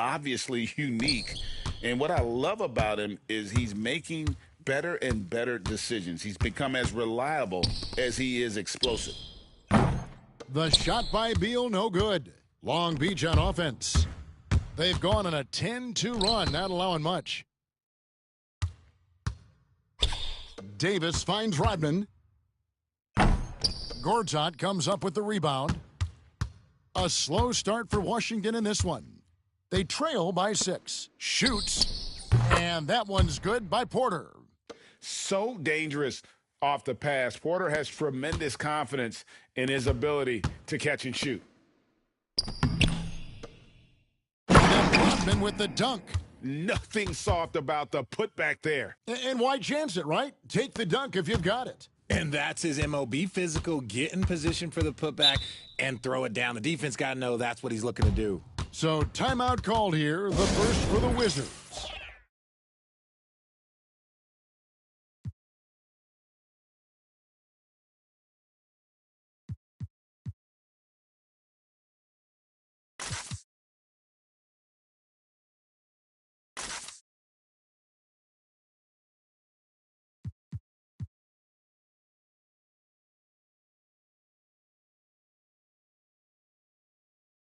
obviously unique. And what I love about him is he's making better and better decisions. He's become as reliable as he is explosive. The shot by Beal, no good. Long Beach on offense. They've gone on a 10-2 run, not allowing much. Davis finds Rodman. Gortat comes up with the rebound. A slow start for Washington in this one. They trail by 6. Shoots. And that one's good by Porter. So dangerous off the pass. Porter has tremendous confidence in his ability to catch and shoot. And Rodman with the dunk. Nothing soft about the putback there. And why chance it, right? Take the dunk if you've got it. And that's his MO. Be physical, get in position for the putback, and throw it down. The defense got to know that's what he's looking to do. So timeout called here, the first for the Wizards.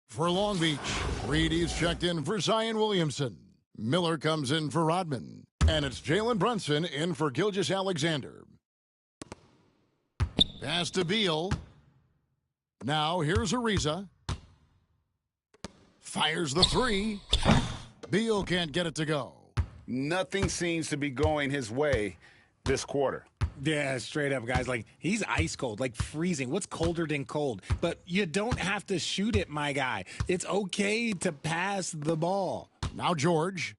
For Long Beach, Reedy's checked in for Zion Williamson. Miller comes in for Rodman. And it's Jalen Brunson in for Gilgeous-Alexander. Pass to Beal. Now here's Ariza. Fires the 3. Beal can't get it to go. Nothing seems to be going his way this quarter. Yeah, straight up, guys. Like, he's ice cold, like freezing. What's colder than cold? But you don't have to shoot it, my guy. It's okay to pass the ball. Now George.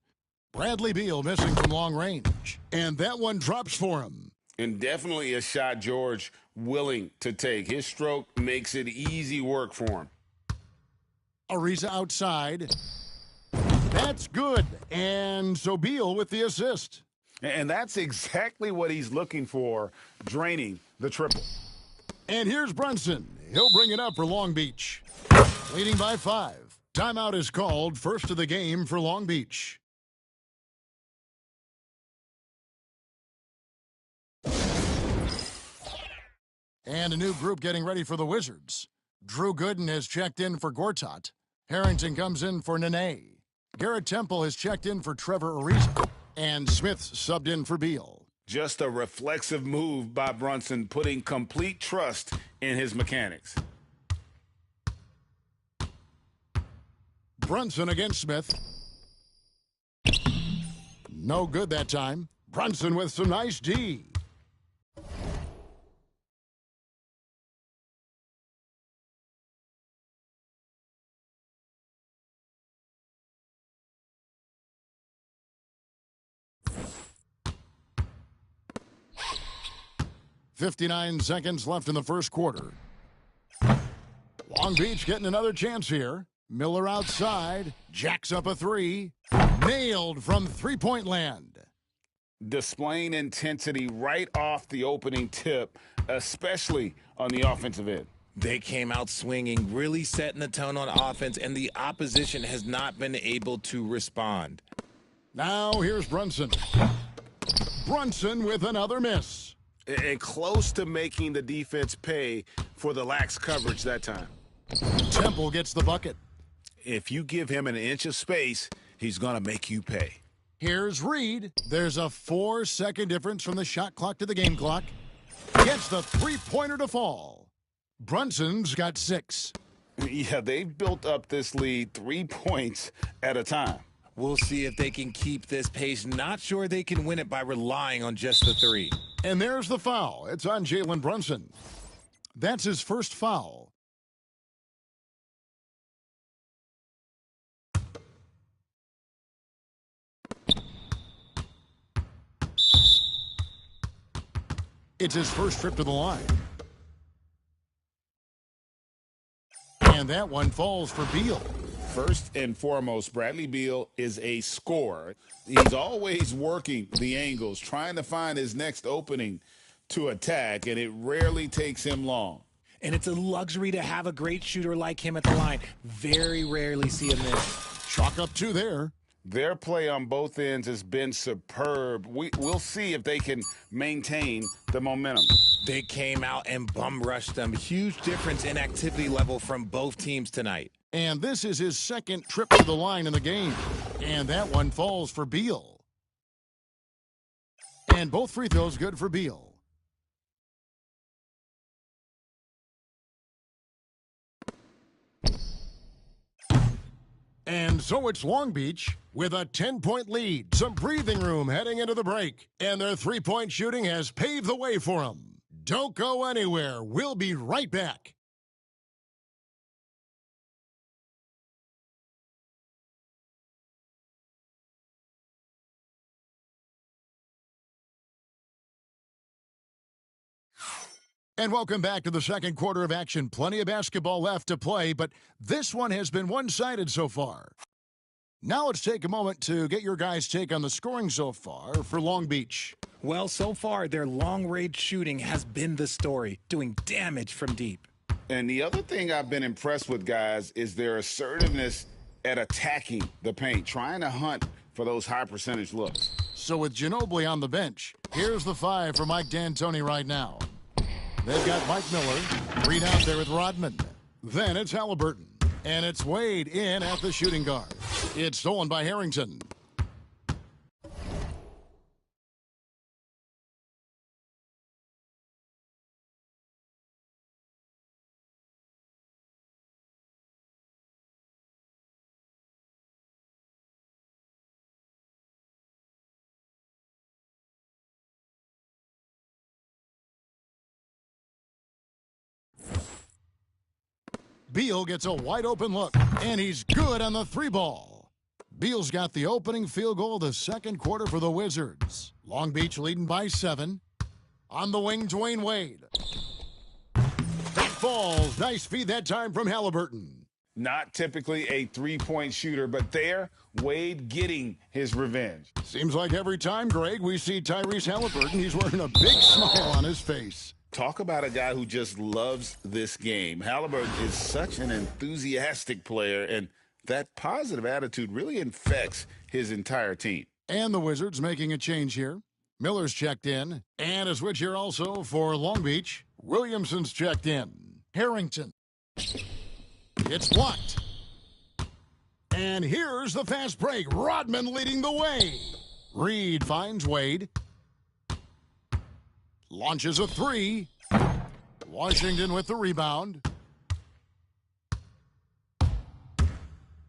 Bradley Beal missing from long range. And that one drops for him. And definitely a shot George willing to take. His stroke makes it easy work for him. Ariza outside. That's good. And so Beal with the assist. And that's exactly what he's looking for, draining the triple. And here's Brunson. He'll bring it up for Long Beach. Leading by 5. Timeout is called, first of the game for Long Beach. And a new group getting ready for the Wizards. Drew Gooden has checked in for Gortat. Harrington comes in for Nene. Garrett Temple has checked in for Trevor Ariza. And Smith subbed in for Beal. Just a reflexive move by Brunson, putting complete trust in his mechanics. Brunson against Smith. No good that time. Brunson with some nice D. .59 seconds left in the first quarter. Long Beach getting another chance here. Miller outside. Jacks up a 3. Nailed from three-point land. Displaying intensity right off the opening tip, especially on the offensive end. They came out swinging, really setting the tone on offense, and the opposition has not been able to respond. Now here's Brunson. Brunson with another miss. And close to making the defense pay for the lax coverage that time. Temple gets the bucket. If you give him an inch of space, he's going to make you pay. Here's Reed. There's a 4-second difference from the shot clock to the game clock. Gets the three-pointer to fall. Brunson's got 6. Yeah, they've built up this lead 3 points at a time. We'll see if they can keep this pace. Not sure they can win it by relying on just the 3. And there's the foul. It's on Jalen Brunson. That's his first foul. It's his first trip to the line. And that one falls for Beal. First and foremost, Bradley Beal is a scorer. He's always working the angles, trying to find his next opening to attack, and it rarely takes him long. And it's a luxury to have a great shooter like him at the line. Very rarely see him miss. Chalk up 2 there. Their play on both ends has been superb. We'll see if they can maintain the momentum. They came out and bum rushed them. Huge difference in activity level from both teams tonight. And this is his second trip to the line in the game. And that one falls for Beal. And both free throws good for Beal. And so it's Long Beach with a 10-point lead. Some breathing room heading into the break. And their three-point shooting has paved the way for them. Don't go anywhere. We'll be right back. And welcome back to the second quarter of action. Plenty of basketball left to play, but this one has been one-sided so far. Now let's take a moment to get your guys' take on the scoring so far for Long Beach. Well, so far, their long-range shooting has been the story, doing damage from deep. And the other thing I've been impressed with, guys, is their assertiveness at attacking the paint, trying to hunt for those high-percentage looks. So with Ginobili on the bench, here's the 5 for Mike D'Antoni right now. They've got Mike Miller, Reed out there with Rodman. Then it's Halliburton. And it's Wade in at the shooting guard. It's stolen by Harrington. Beal gets a wide-open look, and he's good on the 3-ball. Beal's got the opening field goal of the second quarter for the Wizards. Long Beach leading by 7. On the wing, Dwayne Wade. That falls. Nice feed that time from Halliburton. Not typically a three-point shooter, but there, Wade getting his revenge. Seems like every time, Greg, we see Tyrese Halliburton, he's wearing a big smile on his face. Talk about a guy who just loves this game. Halliburton is such an enthusiastic player, and that positive attitude really infects his entire team. And the Wizards making a change here. Miller's checked in. And a switch here also for Long Beach. Williamson's checked in. Harrington. It's blocked. And here's the fast break. Rodman leading the way. Reed finds Wade. Launches a 3. Washington with the rebound.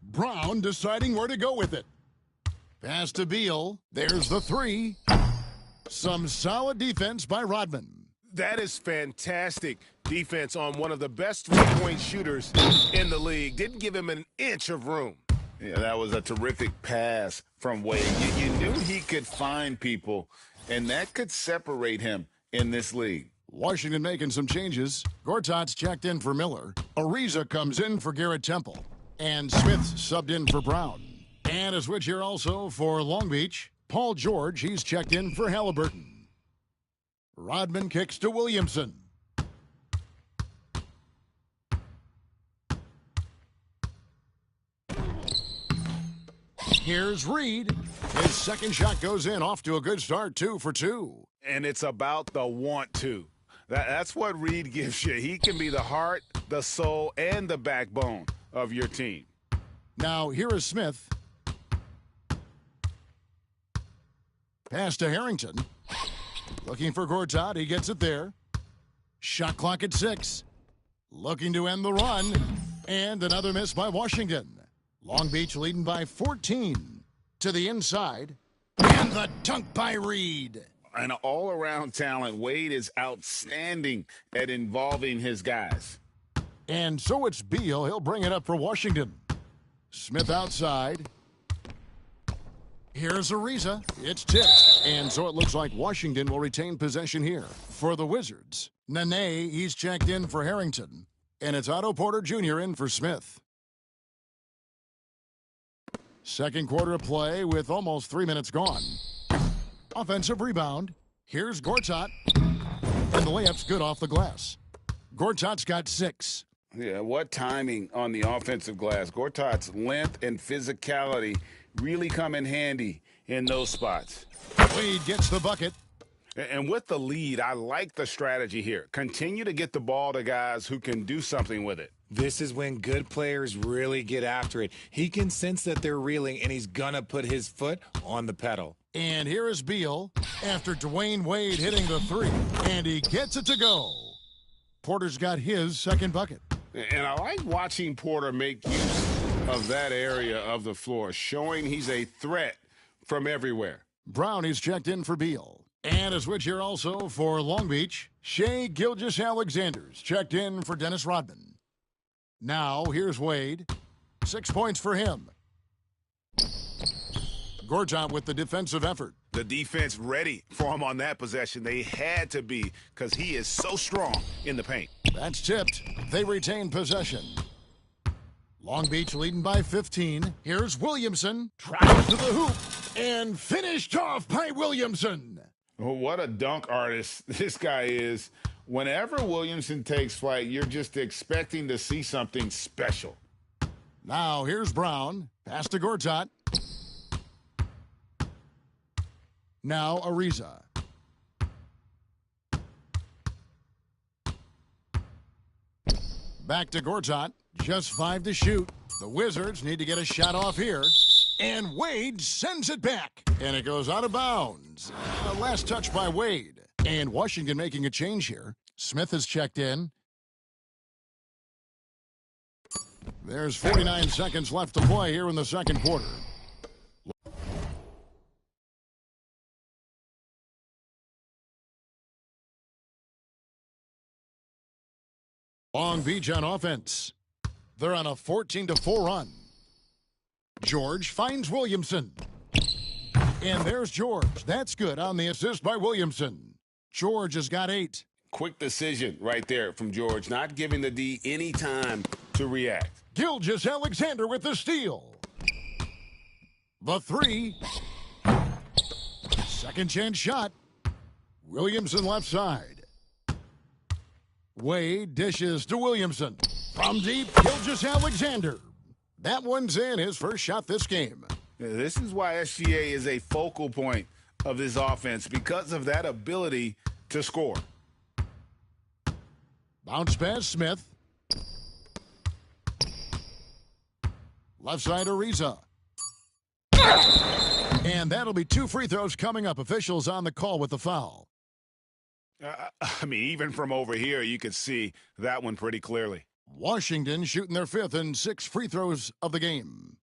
Brown deciding where to go with it. Pass to Beal. There's the 3. Some solid defense by Rodman. That is fantastic defense on one of the best three-point shooters in the league. Didn't give him an inch of room. Yeah, that was a terrific pass from Wade. You knew he could find people, and that could separate him in this league. Washington making some changes. Gortat's checked in for Miller. Ariza comes in for Garrett Temple. And Smith's subbed in for Brown. And a switch here also for Long Beach. Paul George, he's checked in for Halliburton. Rodman kicks to Williamson. Here's Reed. His second shot goes in, off to a good start, 2 for 2. And it's about the want to. That's what Reed gives you. He can be the heart, the soul, and the backbone of your team. Now, here is Smith. Pass to Harrington. Looking for Gortat. He gets it there. Shot clock at 6. Looking to end the run. And another miss by Washington. Long Beach leading by 14. To the inside. And the dunk by Reed. An all-around talent. Wade is outstanding at involving his guys. And so it's Beal. He'll bring it up for Washington. Smith outside. Here's Ariza. It's tipped. And so it looks like Washington will retain possession here. For the Wizards, Nene, he's checked in for Harrington. And it's Otto Porter Jr. in for Smith. Second quarter of play with almost 3 minutes gone. Offensive rebound. Here's Gortat. And the layup's good off the glass. Gortat's got 6. Yeah, what timing on the offensive glass. Gortat's length and physicality really come in handy in those spots. Wade gets the bucket. And with the lead, I like the strategy here. Continue to get the ball to guys who can do something with it. This is when good players really get after it. He can sense that they're reeling, and he's going to put his foot on the pedal. And here is Beal after Dwayne Wade hitting the three, and he gets it to go. Porter's got his second bucket. And I like watching Porter make use of that area of the floor, showing he's a threat from everywhere. Brownie's checked in for Beal. And a switch here also for Long Beach. Shea Gilgeous-Alexander's checked in for Dennis Rodman. Now, here's Wade. 6 points for him. Gortat with the defensive effort. The defense ready for him on that possession. They had to be because he is so strong in the paint. That's tipped. They retain possession. Long Beach leading by 15. Here's Williamson. Traveled to the hoop and finished off by Williamson. What a dunk artist this guy is. Whenever Williamson takes flight, you're just expecting to see something special. Now here's Brown. Pass to Gortat. Now Ariza. Back to Gortat. Just 5 to shoot. The Wizards need to get a shot off here. And Wade sends it back. And it goes out of bounds. A last touch by Wade. And Washington making a change here. Smith has checked in. There's 49 seconds left to play here in the second quarter. Long Beach on offense. They're on a 14-4 run. George finds Williamson. And there's George. That's good on the assist by Williamson. George has got 8. Quick decision right there from George, not giving the D any time to react. Gilgeous-Alexander with the steal. The 3. Second chance shot. Williamson left side. Wade dishes to Williamson. From deep, Gilgeous-Alexander. That one's in, his first shot this game. This is why SGA is a focal point of this offense, because of that ability to score. Bounce pass, Smith. Left side, Ariza. And that'll be 2 free throws coming up. Officials on the call with the foul. I mean, even from over here, you could see that one pretty clearly. Washington shooting their 5th and 6 free throws of the game.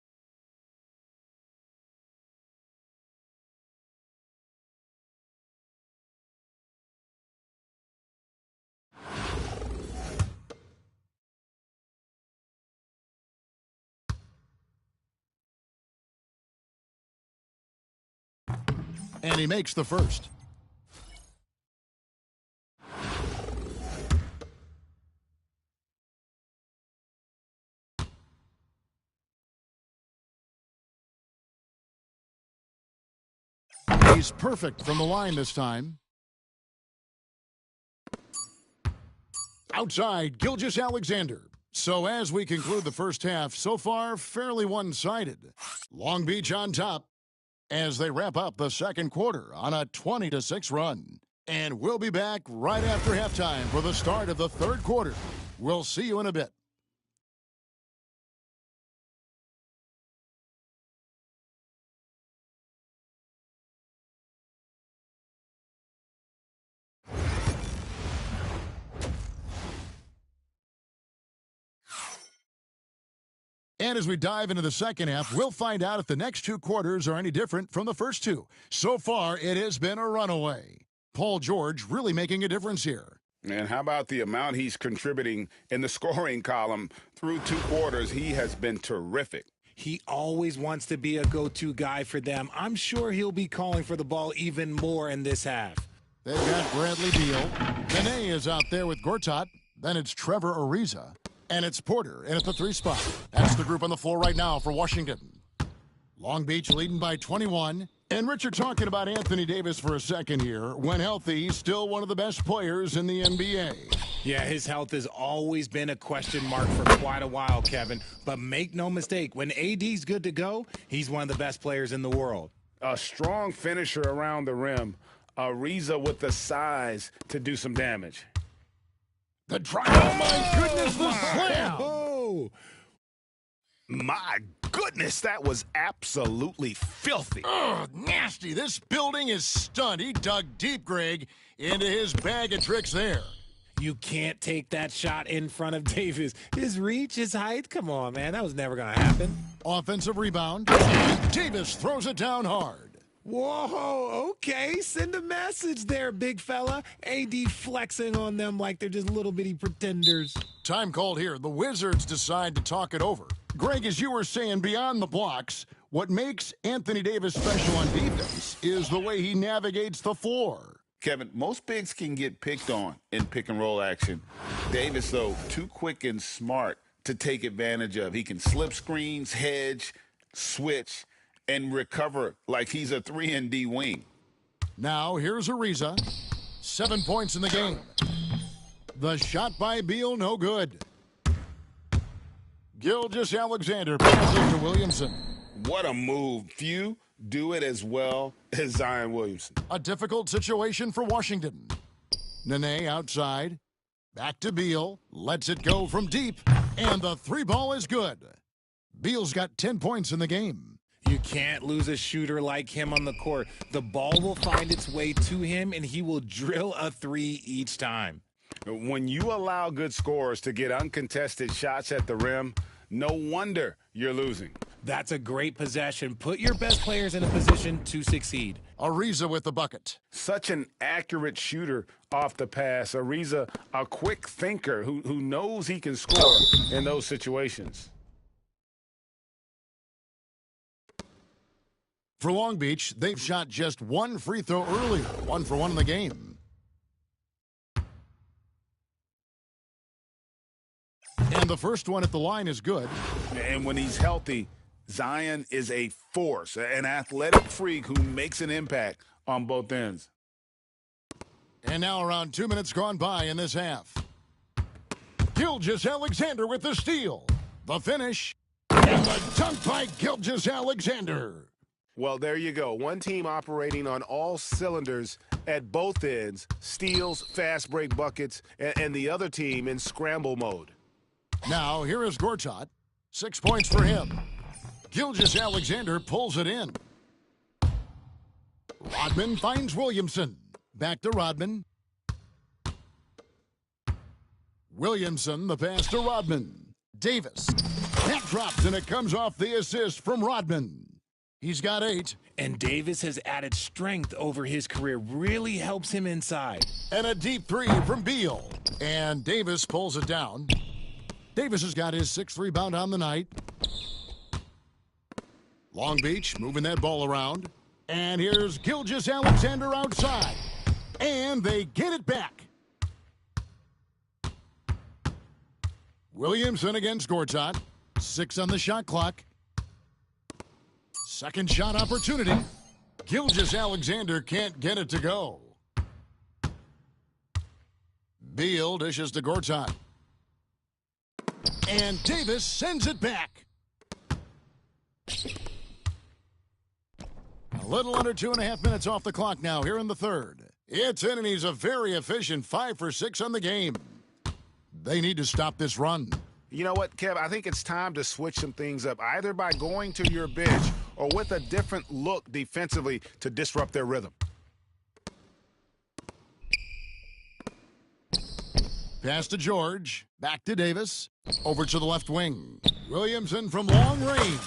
And he makes the first. He's perfect from the line this time. Outside, Gilgeous-Alexander. So as we conclude the first half, so far fairly one-sided. Long Beach on top as they wrap up the second quarter on a 20-6 run. And we'll be back right after halftime for the start of the third quarter. We'll see you in a bit. And as we dive into the second half, we'll find out if the next 2 quarters are any different from the first 2. So far, it has been a runaway. Paul George really making a difference here. And how about the amount he's contributing in the scoring column through 2 quarters? He has been terrific. He always wants to be a go-to guy for them. I'm sure he'll be calling for the ball even more in this half. They've got Bradley Beal. Nene is out there with Gortat. Then it's Trevor Ariza. And it's Porter in at the 3 spot. That's the group on the floor right now for Washington. Long Beach leading by 21. And Richard talking about Anthony Davis for a second here. When healthy, still one of the best players in the NBA. Yeah, his health has always been a question mark for quite a while, Kevin. But make no mistake, when AD's good to go, he's one of the best players in the world. A strong finisher around the rim. Ariza with the size to do some damage. The drive. Oh, my goodness, the slam. Oh, My goodness, that was absolutely filthy. Oh, nasty. This building is stunned. He dug deep, Greg, into his bag of tricks there. you can't take that shot in front of Davis. His reach, his height, come on, man. That was never going to happen. Offensive rebound. Davis throws it down hard. Whoa, okay. Send a message there, big fella. AD flexing on them like they're just little bitty pretenders. Time called here. The Wizards decide to talk it over. Greg, as you were saying, beyond the blocks, what makes Anthony Davis special on defense is the way he navigates the floor. Kevin, most bigs can get picked on in pick-and-roll action. Davis, though, too quick and smart to take advantage of. He can slip screens, hedge, switch, and recover like he's a 3-and-D wing. Now, here's Ariza. 7 points in the game. The shot by Beal, no good. Gilgeous-Alexander passes to Williamson. What a move. Few do it as well as Zion Williamson. A difficult situation for Washington. Nene outside. Back to Beal. Lets it go from deep. And the three ball is good. Beal's got 10 points in the game. You can't lose a shooter like him on the court. The ball will find its way to him, and he will drill a three each time. When you allow good scorers to get uncontested shots at the rim, no wonder you're losing. That's a great possession. Put your best players in a position to succeed. Ariza with the bucket. Such an accurate shooter off the pass. Ariza, a quick thinker who knows he can score in those situations. For Long Beach, they've shot just one free throw earlier, 1 for 1 in the game. And the first one at the line is good. And when he's healthy, Zion is a force, an athletic freak who makes an impact on both ends. And now around 2 minutes gone by in this half. Gilgeous-Alexander with the steal. The finish. And the dunk by Gilgeous-Alexander. Well, there you go. One team operating on all cylinders at both ends, steals, fast break buckets, and the other team in scramble mode. Now, here is Gortat. 6 points for him. Gilgeous-Alexander pulls it in. Rodman finds Williamson. Back to Rodman. Williamson, the pass to Rodman. Davis. That drops, and it comes off the assist from Rodman. He's got 8. And Davis has added strength over his career. Really helps him inside. And a deep three from Beal. And Davis pulls it down. Davis has got his 6th rebound on the night. Long Beach moving that ball around. And here's Gilgeous-Alexander outside. And they get it back. Williamson against Gortat. 6 on the shot clock. Second shot opportunity. Gilgeous-Alexander can't get it to go. Beal dishes to Gortat. And Davis sends it back. A little under 2.5 minutes off the clock now here in the third. It's in, and he's a very efficient 5 for 6 on the game. They need to stop this run. You know what, Kev? I think it's time to switch some things up, either by going to your bench or with a different look defensively to disrupt their rhythm. Pass to George. Back to Davis. Over to the left wing. Williamson from long range.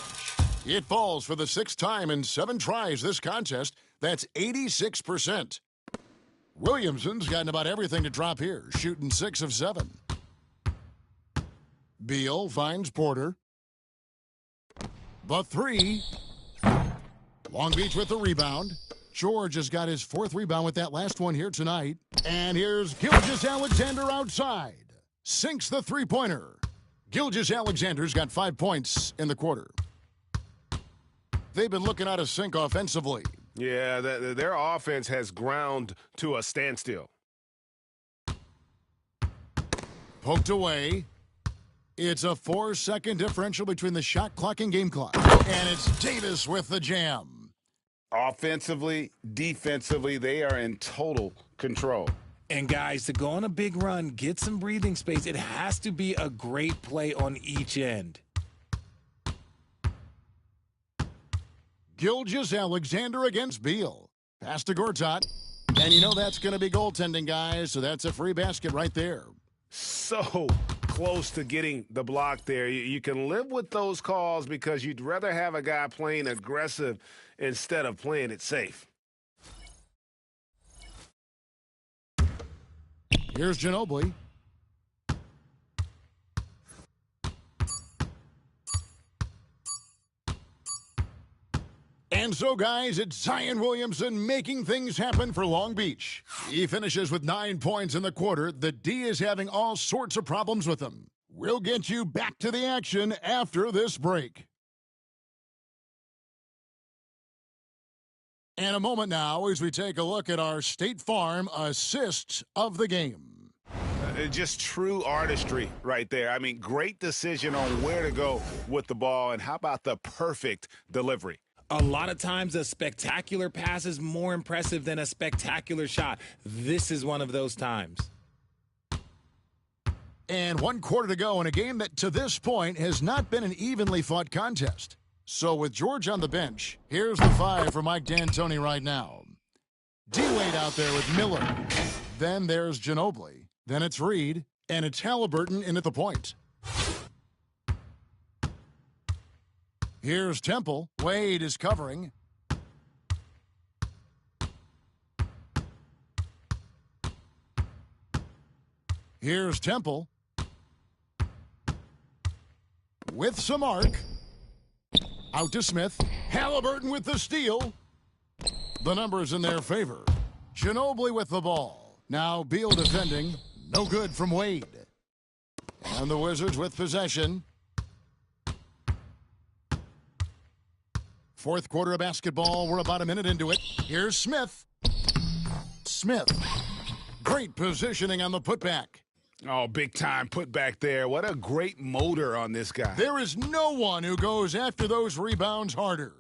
It falls for the 6th time in 7 tries this contest. That's 86%. Williamson's gotten about everything to drop here, shooting 6 of 7. Beal finds Porter. The 3. Long Beach with the rebound. George has got his 4th rebound with that last one here tonight. And here's Gilgeous-Alexander outside. Sinks the three-pointer. Gilgeous-Alexander's got 5 points in the quarter. They've been looking out of sync offensively. Yeah, their offense has ground to a standstill. Poked away. It's a 4-second differential between the shot clock and game clock. And it's Davis with the jam. Offensively, defensively, they are in total control. And guys, to go on a big run, get some breathing space, it has to be a great play on each end. Gilgeous-Alexander against Beal. Pass to Gortat. And you know that's going to be goaltending, guys, so that's a free basket right there. So close to getting the block there. You can live with those calls because you'd rather have a guy playing aggressive instead of playing it safe. Here's Ginobili. And so, guys, it's Zion Williamson making things happen for Long Beach. He finishes with 9 points in the quarter. The D is having all sorts of problems with him. We'll get you back to the action after this break. And a moment now as we take a look at our State Farm assist of the game. Just true artistry right there. I mean, great decision on where to go with the ball, and how about the perfect delivery? A lot of times a spectacular pass is more impressive than a spectacular shot. This is one of those times. And 1 quarter to go in a game that to this point has not been an evenly fought contest. So with George on the bench, here's the 5 for Mike D'Antoni right now. D-Wade out there with Miller. Then there's Ginobili. Then it's Reed. And it's Halliburton in at the point. Here's Temple. Wade is covering. Here's Temple. With some arc. Out to Smith. Halliburton with the steal. The numbers in their favor. Ginobili with the ball. Now Beal defending. No good from Wade. And the Wizards with possession. Fourth quarter of basketball. We're about a minute into it. Here's Smith. Smith. Great positioning on the putback. Oh, big time putback there. What a great motor on this guy. There is no one who goes after those rebounds harder.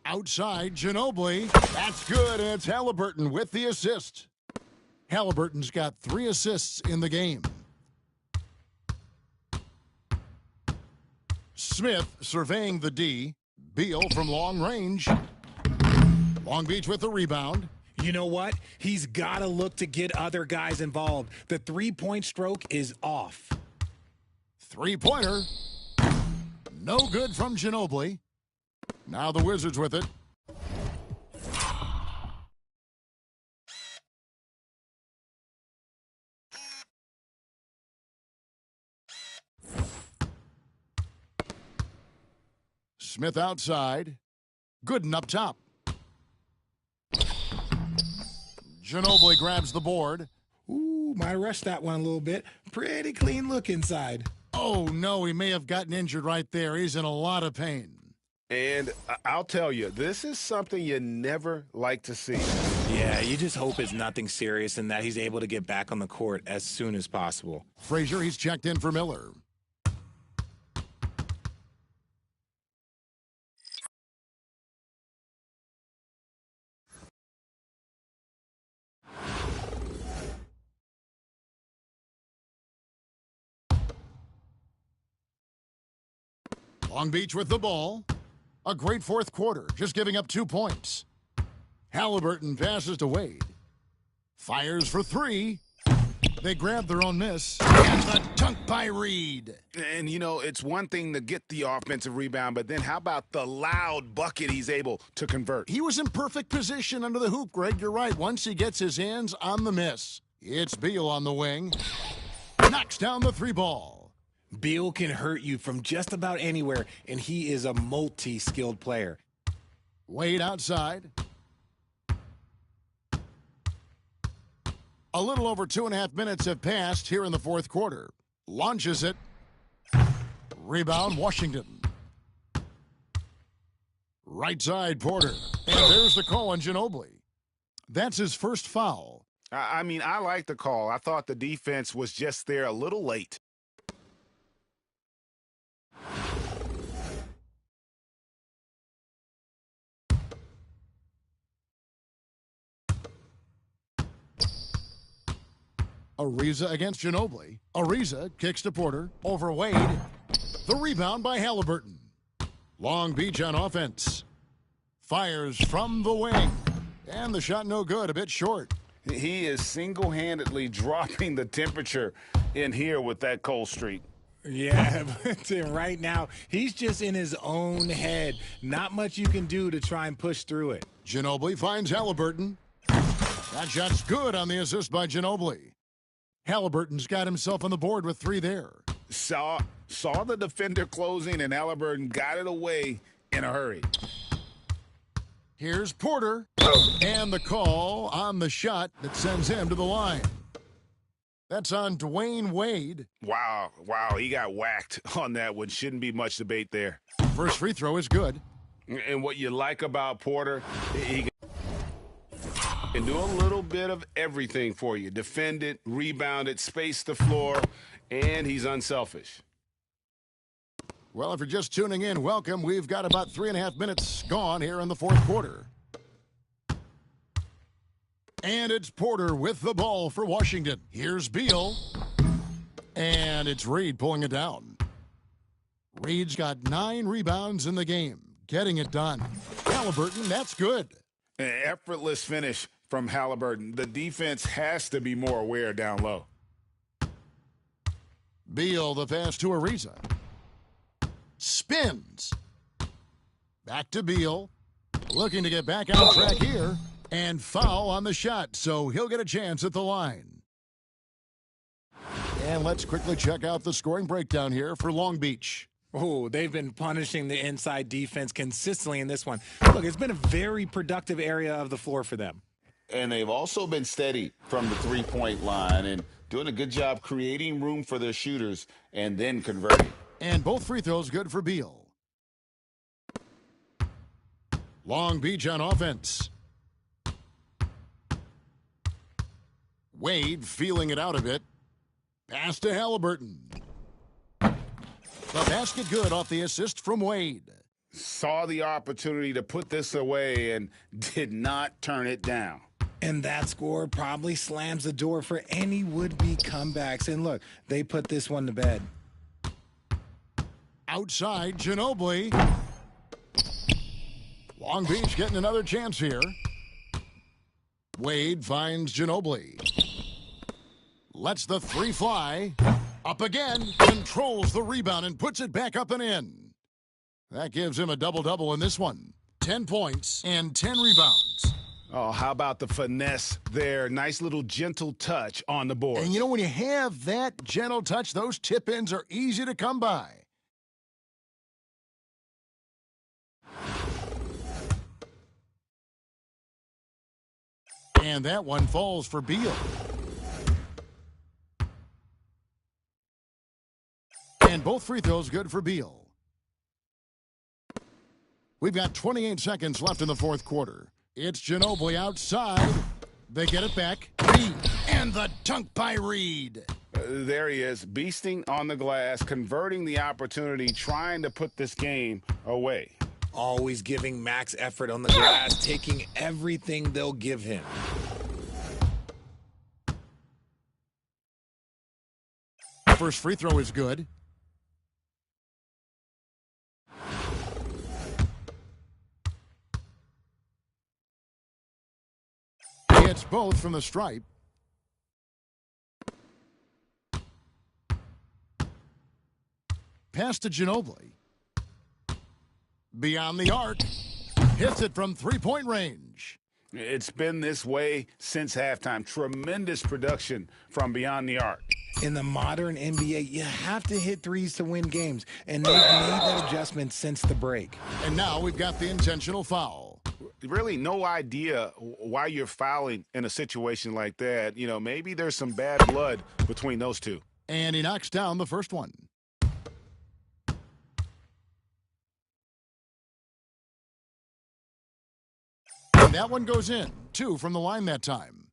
Outside, Ginobili. That's good, and it's Halliburton with the assist. Halliburton's got 3 assists in the game. Smith surveying the D. Beal from long range. Long Beach with the rebound. You know what? He's got to look to get other guys involved. The three-point stroke is off. Three-pointer. No good from Ginobili. Now the Wizards with it. Smith outside. Gooden up top. Ginobili grabs the board. Ooh, might rush that one a little bit. Pretty clean look inside. Oh, no, he may have gotten injured right there. He's in a lot of pain. And I'll tell you, this is something you never like to see. Yeah, you just hope it's nothing serious and that he's able to get back on the court as soon as possible. Frazier, he's checked in for Miller. Long Beach with the ball. A great fourth quarter, just giving up 2 points. Halliburton passes to Wade. Fires for 3. They grab their own miss. And the dunk by Reed. And, you know, it's one thing to get the offensive rebound, but then how about the loud bucket he's able to convert? He was in perfect position under the hoop, Greg. You're right. Once he gets his hands on the miss. It's Beal on the wing. Knocks down the 3 ball. Beal can hurt you from just about anywhere, and he is a multi-skilled player. Wade outside. A little over 2.5 minutes have passed here in the fourth quarter. Launches it. Rebound, Washington. Right side, Porter. And there's the call on Ginobili. That's his first foul. I mean, I like the call. I thought the defense was just there a little late. Ariza against Ginobili. Ariza kicks to Porter. Over Wade. The rebound by Halliburton. Long Beach on offense. Fires from the wing. And the shot no good, a bit short. He is single-handedly dropping the temperature in here with that cold streak. Yeah, but right now, he's just in his own head. Not much you can do to try and push through it. Ginobili finds Halliburton. That shot's good on the assist by Ginobili. Halliburton's got himself on the board with 3 there. Saw the defender closing, and Halliburton got it away in a hurry. Here's Porter. And the call on the shot that sends him to the line. That's on Dwayne Wade. Wow, he got whacked on that one. Shouldn't be much debate there. First free throw is good. And what you like about Porter, he can do a little bit of everything for you. Defend it, rebound it, space the floor, and he's unselfish. Well, if you're just tuning in, welcome. We've got about 3.5 minutes gone here in the fourth quarter. And it's Porter with the ball for Washington. Here's Beal. And it's Reed pulling it down. Reed's got 9 rebounds in the game, getting it done. Halliburton, that's good. An effortless finish from Halliburton. The defense has to be more aware down low. Beal, the pass to Ariza. Spins. Back to Beal. Looking to get back on track here. And foul on the shot, so he'll get a chance at the line. And let's quickly check out the scoring breakdown here for Long Beach. Oh, they've been punishing the inside defense consistently in this one. Look, it's been a very productive area of the floor for them. And they've also been steady from the three-point line and doing a good job creating room for their shooters and then converting. And both free throws good for Beal. Long Beach on offense. Wade feeling it out a bit. Pass to Halliburton. The basket good off the assist from Wade. Saw the opportunity to put this away and did not turn it down. And that score probably slams the door for any would-be comebacks. And look, they put this one to bed. Outside, Ginobili. Long Beach getting another chance here. Wade finds Ginobili. Lets the 3 fly. Up again. Controls the rebound and puts it back up and in. That gives him a double-double in this one. 10 points and 10 rebounds. Oh, how about the finesse there? Nice little gentle touch on the board. And you know, when you have that gentle touch, those tip-ins are easy to come by. And that one falls for Beal. And both free throws good for Beal. We've got 28 seconds left in the fourth quarter. It's Ginobili outside. They get it back. Reed. And the dunk by Reed. There he is, beasting on the glass, converting the opportunity, trying to put this game away. Always giving max effort on the glass, taking everything they'll give him. First free throw is good. It's both from the stripe. Pass to Ginobili. Beyond the arc. Hits it from three-point range. It's been this way since halftime. Tremendous production from beyond the arc. In the modern NBA, you have to hit threes to win games, and they've made that adjustment since the break. And now we've got the intentional foul. Really no idea why you're fouling in a situation like that. You know, maybe there's some bad blood between those two. And he knocks down the first one. And that one goes in. 2 from the line that time.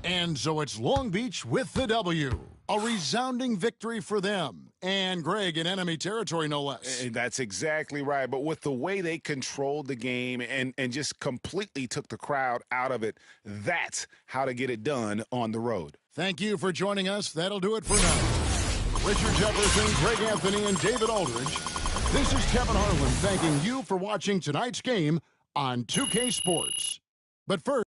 And so it's Long Beach with the W. A resounding victory for them. And Greg in enemy territory, no less. And that's exactly right. But with the way they controlled the game and just completely took the crowd out of it, that's how to get it done on the road. Thank you for joining us. That'll do it for now. Richard Jefferson, Greg Anthony, and David Aldridge. This is Kevin Harlan thanking you for watching tonight's game on 2K Sports. But first...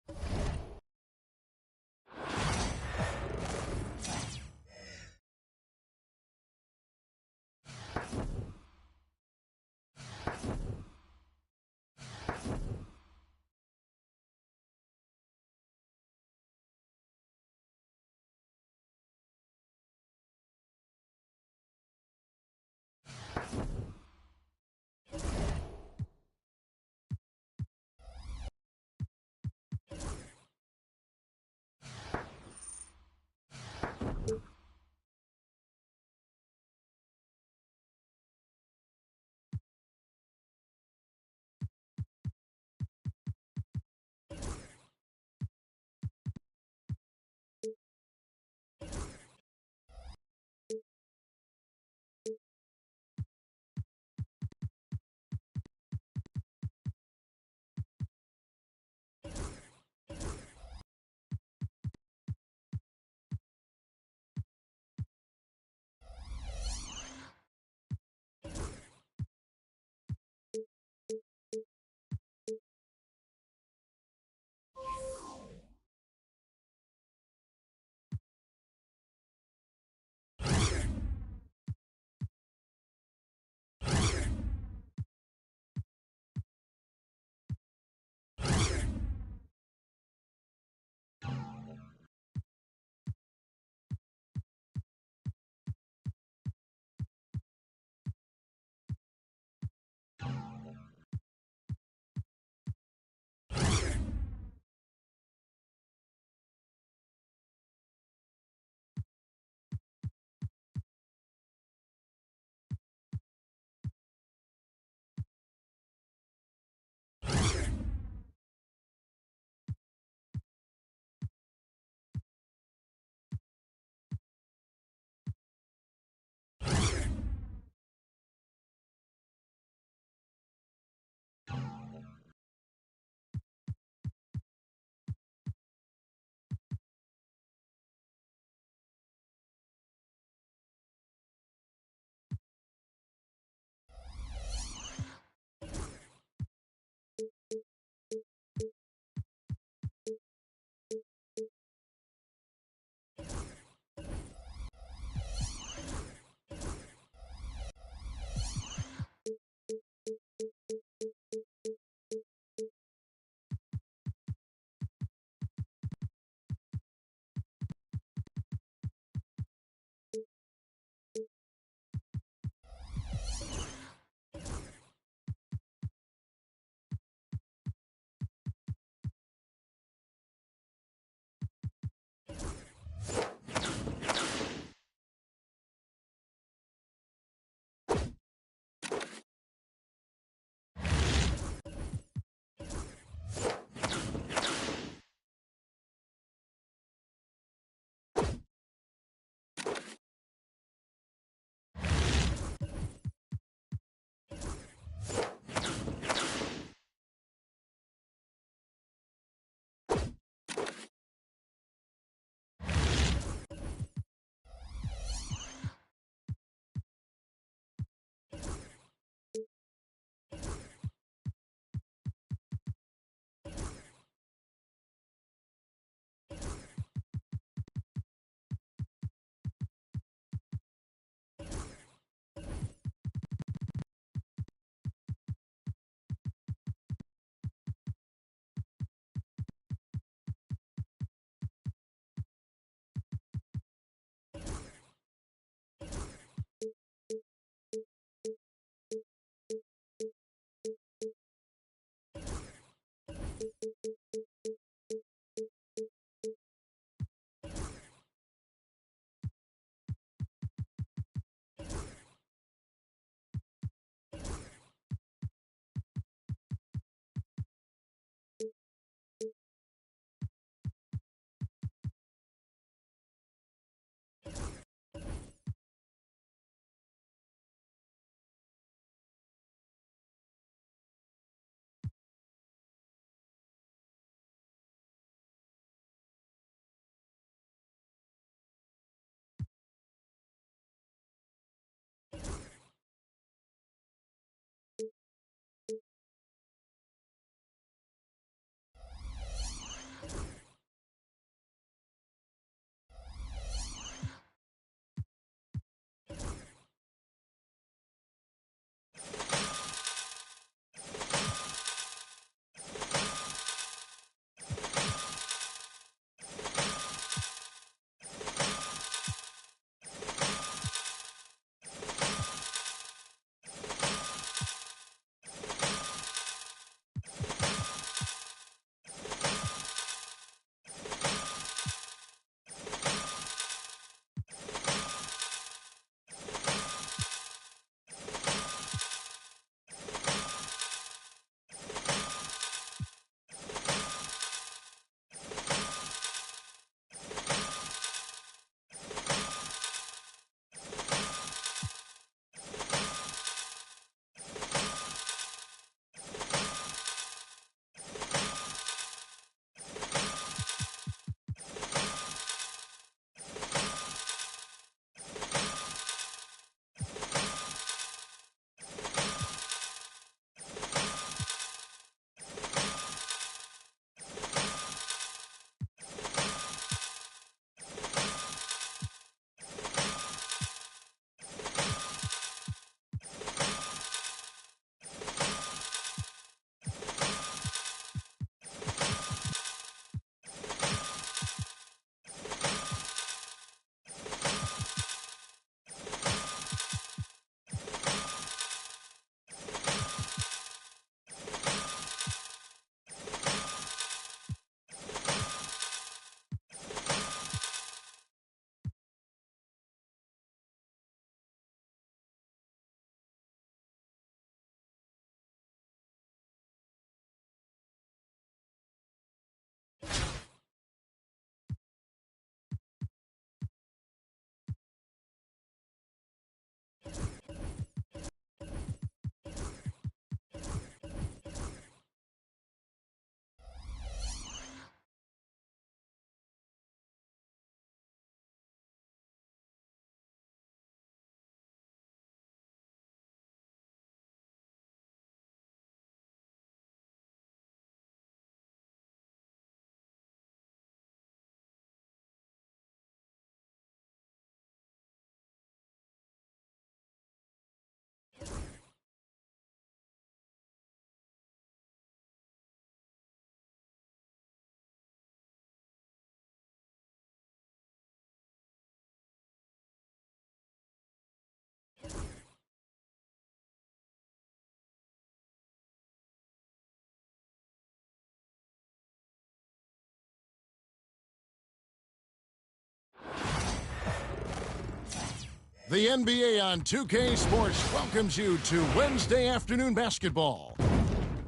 The NBA on 2K Sports welcomes you to Wednesday afternoon basketball.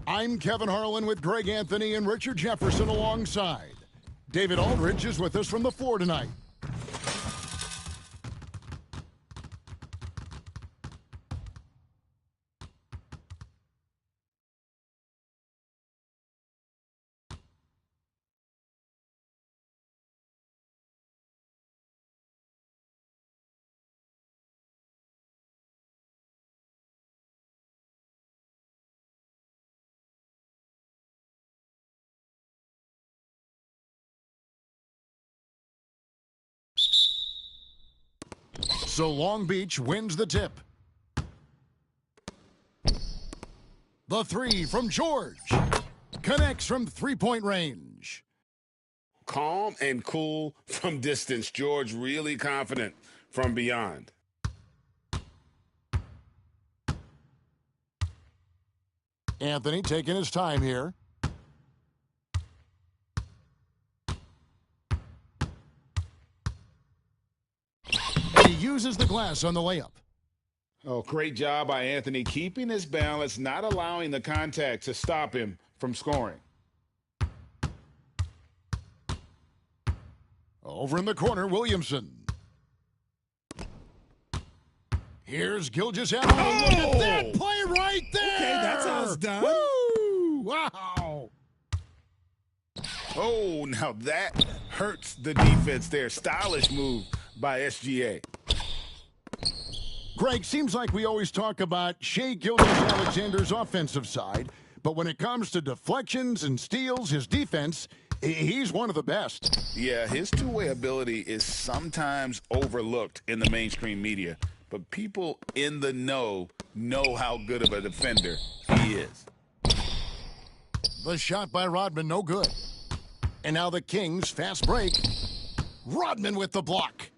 I'm Kevin Harlan with Greg Anthony and Richard Jefferson alongside. David Aldridge is with us from the floor tonight. So Long Beach wins the tip. The three from George. Connects from three-point range. Calm and cool from distance. George really confident from beyond. Anthony taking his time here. And he uses the glass on the layup. Oh, great job by Anthony keeping his balance, not allowing the contact to stop him from scoring. Over in the corner, Williamson. Here's Gilgeous-Allen. Look at that play right there. Okay, that's how it's done. Woo! Wow. Oh, now that hurts the defense there. Stylish move by SGA. Greg, seems like we always talk about Shai Gilgeous-Alexander's offensive side, but when it comes to deflections and steals, his defense, he's one of the best. Yeah, his two-way ability is sometimes overlooked in the mainstream media, but people in the know how good of a defender he is. The shot by Rodman, no good. And now the Kings, fast break. Rodman with the block.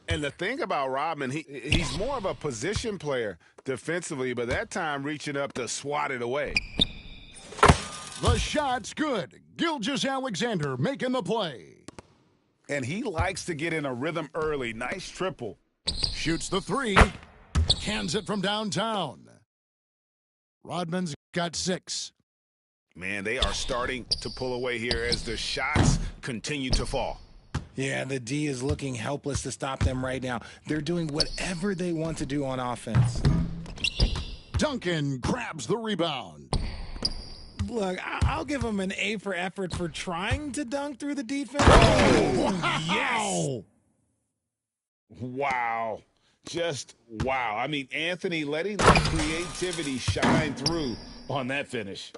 And the thing about Rodman, he's more of a position player defensively, but that time reaching up to swat it away. The shot's good. Gilgeous-Alexander making the play. And he likes to get in a rhythm early. Nice triple. Shoots the three. Cans it from downtown. Rodman's got 6. Man, they are starting to pull away here as the shots continue to fall. Yeah, the D is looking helpless to stop them right now. They're doing whatever they want to do on offense. Duncan grabs the rebound. Look, I'll give him an A for effort for trying to dunk through the defense. Wow. Yes! Wow. Just wow. I mean, Anthony letting the creativity shine through on that finish.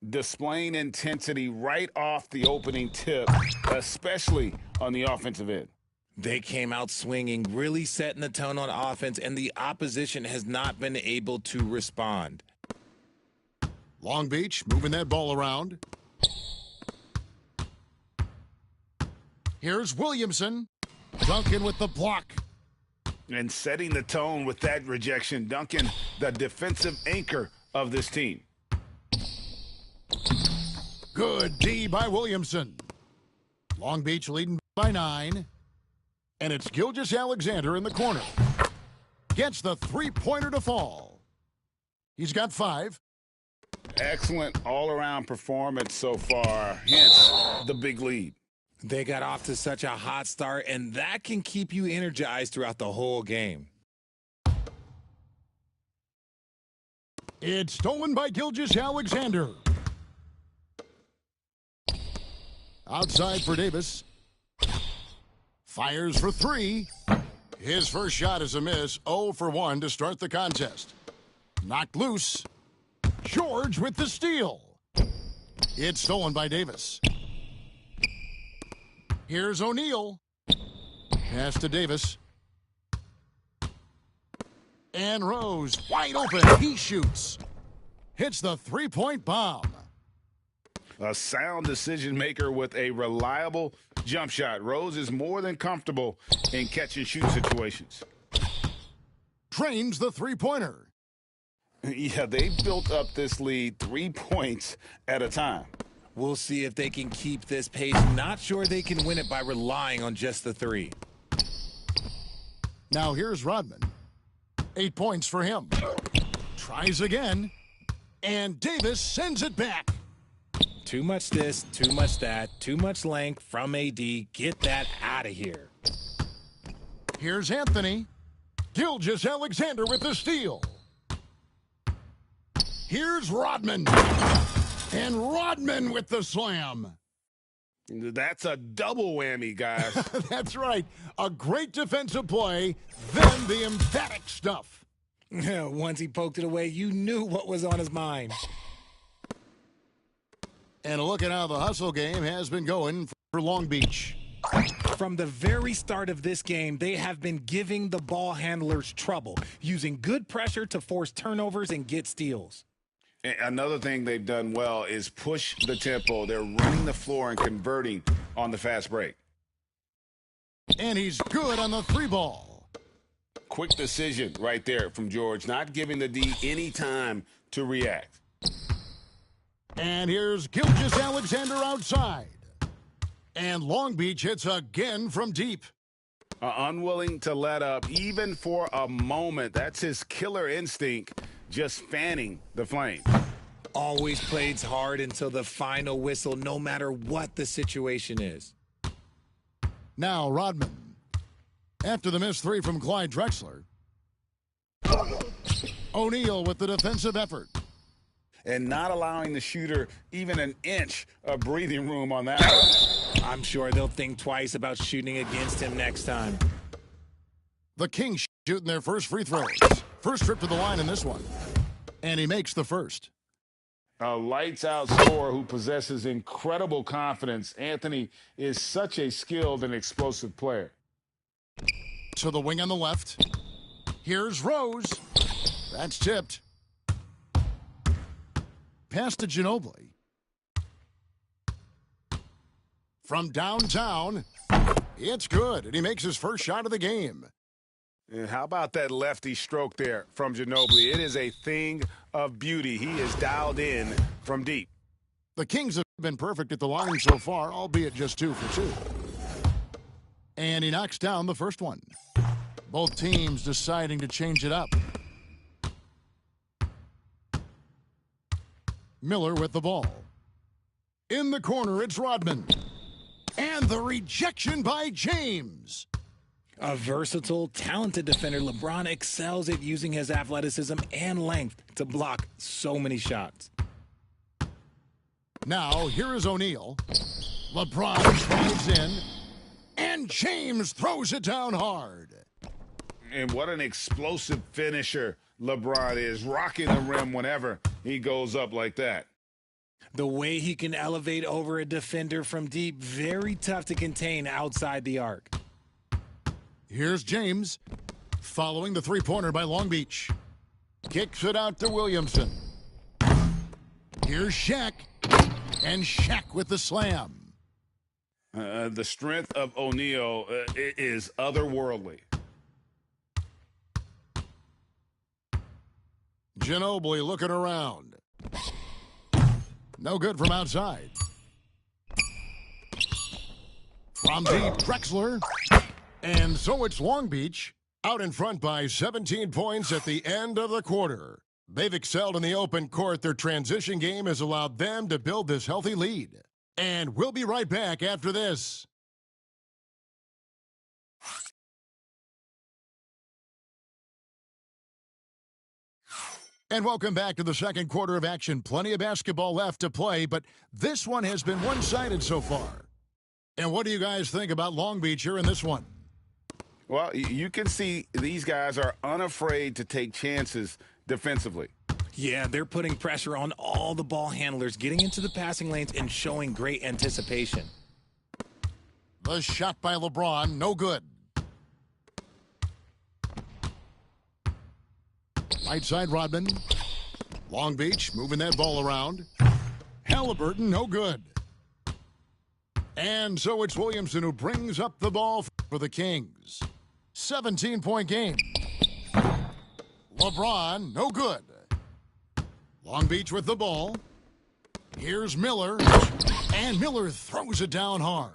Displaying intensity right off the opening tip, especially on the offensive end. They came out swinging, really setting the tone on offense, and the opposition has not been able to respond. Long Beach moving that ball around. Here's Williamson. Duncan with the block. And setting the tone with that rejection. Duncan, the defensive anchor of this team. Good D by Williamson. Long Beach leading by 9. And it's Gilgeous-Alexander in the corner. Gets the three-pointer to fall. He's got 5. Excellent all-around performance so far, hence the big lead. They got off to such a hot start, and that can keep you energized throughout the whole game. It's stolen by Gilgeous-Alexander. Outside for Davis. Fires for 3. His first shot is a miss. 0 for 1 to start the contest. Knocked loose. George with the steal. It's stolen by Davis. Here's O'Neal. Pass to Davis. And Rose wide open. He shoots. Hits the three-point bomb. A sound decision maker with a reliable jump shot. Rose is more than comfortable in catch-and-shoot situations. Trains the three-pointer. Yeah, they've built up this lead 3 points at a time. We'll see if they can keep this pace. Not sure they can win it by relying on just the 3. Now here's Rodman. 8 points for him. Tries again. And Davis sends it back. Too much this, too much that, too much length from AD. Get that out of here. Here's Anthony. Gilgeous-Alexander with the steal. Here's Rodman. And Rodman with the slam. That's a double whammy, guys. That's right. A great defensive play, then the emphatic stuff. Once he poked it away, you knew what was on his mind. And look at how the hustle game has been going for Long Beach. From the very start of this game, they have been giving the ball handlers trouble, using good pressure to force turnovers and get steals. Another thing they've done well is push the tempo. They're running the floor and converting on the fast break. And he's good on the 3-ball. Quick decision right there from George, not giving the D any time to react. And here's Gilgeous-Alexander outside. And Long Beach hits again from deep. Unwilling to let up even for a moment. That's his killer instinct, just fanning the flame. Always plays hard until the final whistle, no matter what the situation is. Now Rodman. After the missed 3 from Clyde Drexler. O'Neal with the defensive effort. And not allowing the shooter even an inch of breathing room on that one. I'm sure they'll think twice about shooting against him next time. The Kings shooting their first free throws. First trip to the line in this one. And he makes the first. A lights-out scorer who possesses incredible confidence. Anthony is such a skilled and explosive player. To the wing on the left. Here's Rose. That's tipped. Pass to Ginobili. From downtown, it's good, and he makes his first shot of the game. And how about that lefty stroke there from Ginobili? It is a thing of beauty. He is dialed in from deep. The Kings have been perfect at the line so far, albeit just 2 for 2. And he knocks down the first one. Both teams deciding to change it up. Miller with the ball. In the corner, it's Rodman. And the rejection by James. A versatile, talented defender, LeBron excels at using his athleticism and length to block so many shots. Now, here is O'Neal. LeBron slides in. And James throws it down hard. And what an explosive finisher LeBron is, rocking the rim whenever he goes up like that. The way he can elevate over a defender from deep, very tough to contain outside the arc. Here's James, following the 3-pointer by Long Beach. Kicks it out to Williamson. Here's Shaq, and Shaq with the slam. The strength of O'Neal is otherworldly. Ginobili looking around. No good from outside. From deep, Drexler. And so it's Long Beach, out in front by 17 points at the end of the quarter. They've excelled in the open court. Their transition game has allowed them to build this healthy lead. And we'll be right back after this. And welcome back to the second quarter of action. Plenty of basketball left to play, but this one has been one-sided so far. And what do you guys think about Long Beach here in this one? Well, you can see these guys are unafraid to take chances defensively. Yeah, they're putting pressure on all the ball handlers, getting into the passing lanes and showing great anticipation. The shot by LeBron, no good. Right side, Rodman. Long Beach moving that ball around. Halliburton, no good. And so it's Williamson who brings up the ball for the Kings. 17-point game. LeBron, no good. Long Beach with the ball. Here's Miller. And Miller throws it down hard.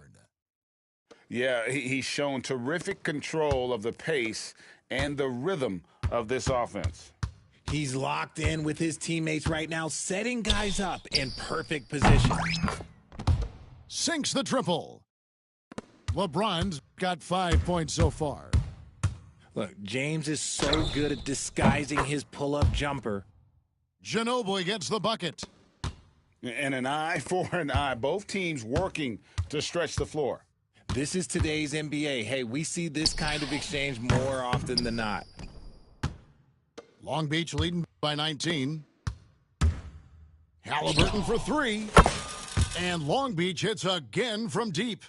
Yeah, he's shown terrific control of the pace and the rhythm of this offense. He's locked in with his teammates right now, setting guys up in perfect position. Sinks the triple. LeBron's got 5 points so far. Look, James is so good at disguising his pull-up jumper. Ginobili gets the bucket. And an eye for an eye. Both teams working to stretch the floor. This is today's NBA. Hey, we see this kind of exchange more often than not. Long Beach leading by 19. Halliburton for 3. And Long Beach hits again from deep.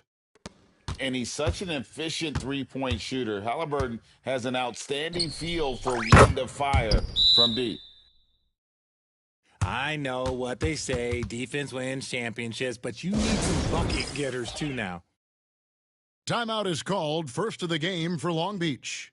And he's such an efficient three-point shooter. Halliburton has an outstanding feel for when to fire from deep. I know what they say, defense wins championships, but you need some bucket getters too now. Timeout is called, first of the game for Long Beach.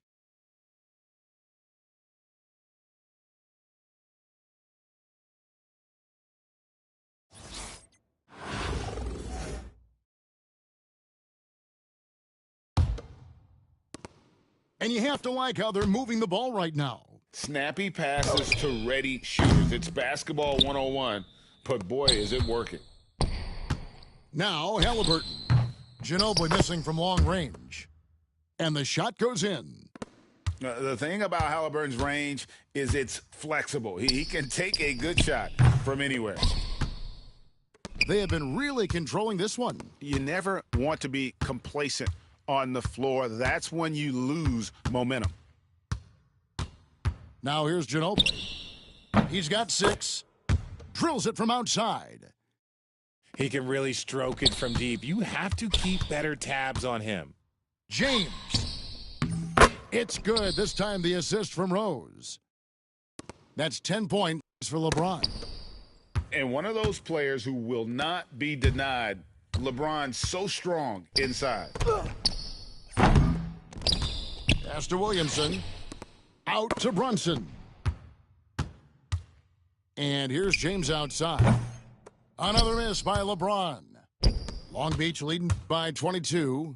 And you have to like how they're moving the ball right now. Snappy passes to ready shooters. It's basketball 101, but boy, is it working. Now Halliburton. Ginobili missing from long range. And the shot goes in. The thing about Halliburton's range is it's flexible. He can take a good shot from anywhere. They have been really controlling this one. You never want to be complacent on the floor. That's when you lose momentum. Now here's Ginobili. He's got 6. Drills it from outside. He can really stroke it from deep. You have to keep better tabs on him. James. It's good. This time the assist from Rose. That's 10 points for LeBron. And one of those players who will not be denied. LeBron's so strong inside. Pass to Williamson. Out to Brunson. And here's James outside. Another miss by LeBron. Long Beach leading by 22.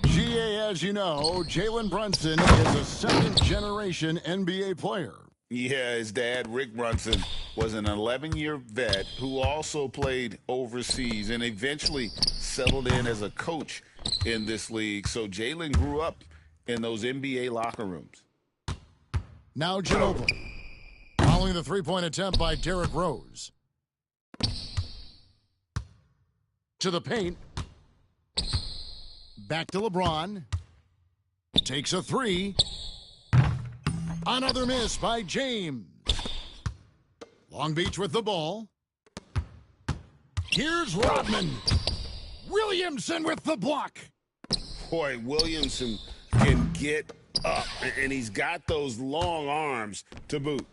GA, as you know, Jalen Brunson is a second-generation NBA player. Yeah, his dad, Rick Brunson, was an 11-year vet who also played overseas and eventually settled in as a coach in this league. So Jalen grew up in those NBA locker rooms. Now Ginobili. Following the three-point attempt by Derrick Rose. To the paint. Back to LeBron. Takes a 3. Another miss by James. Long Beach with the ball. Here's Rodman. Williamson with the block. Boy, Williamson can get up, and he's got those long arms to boot.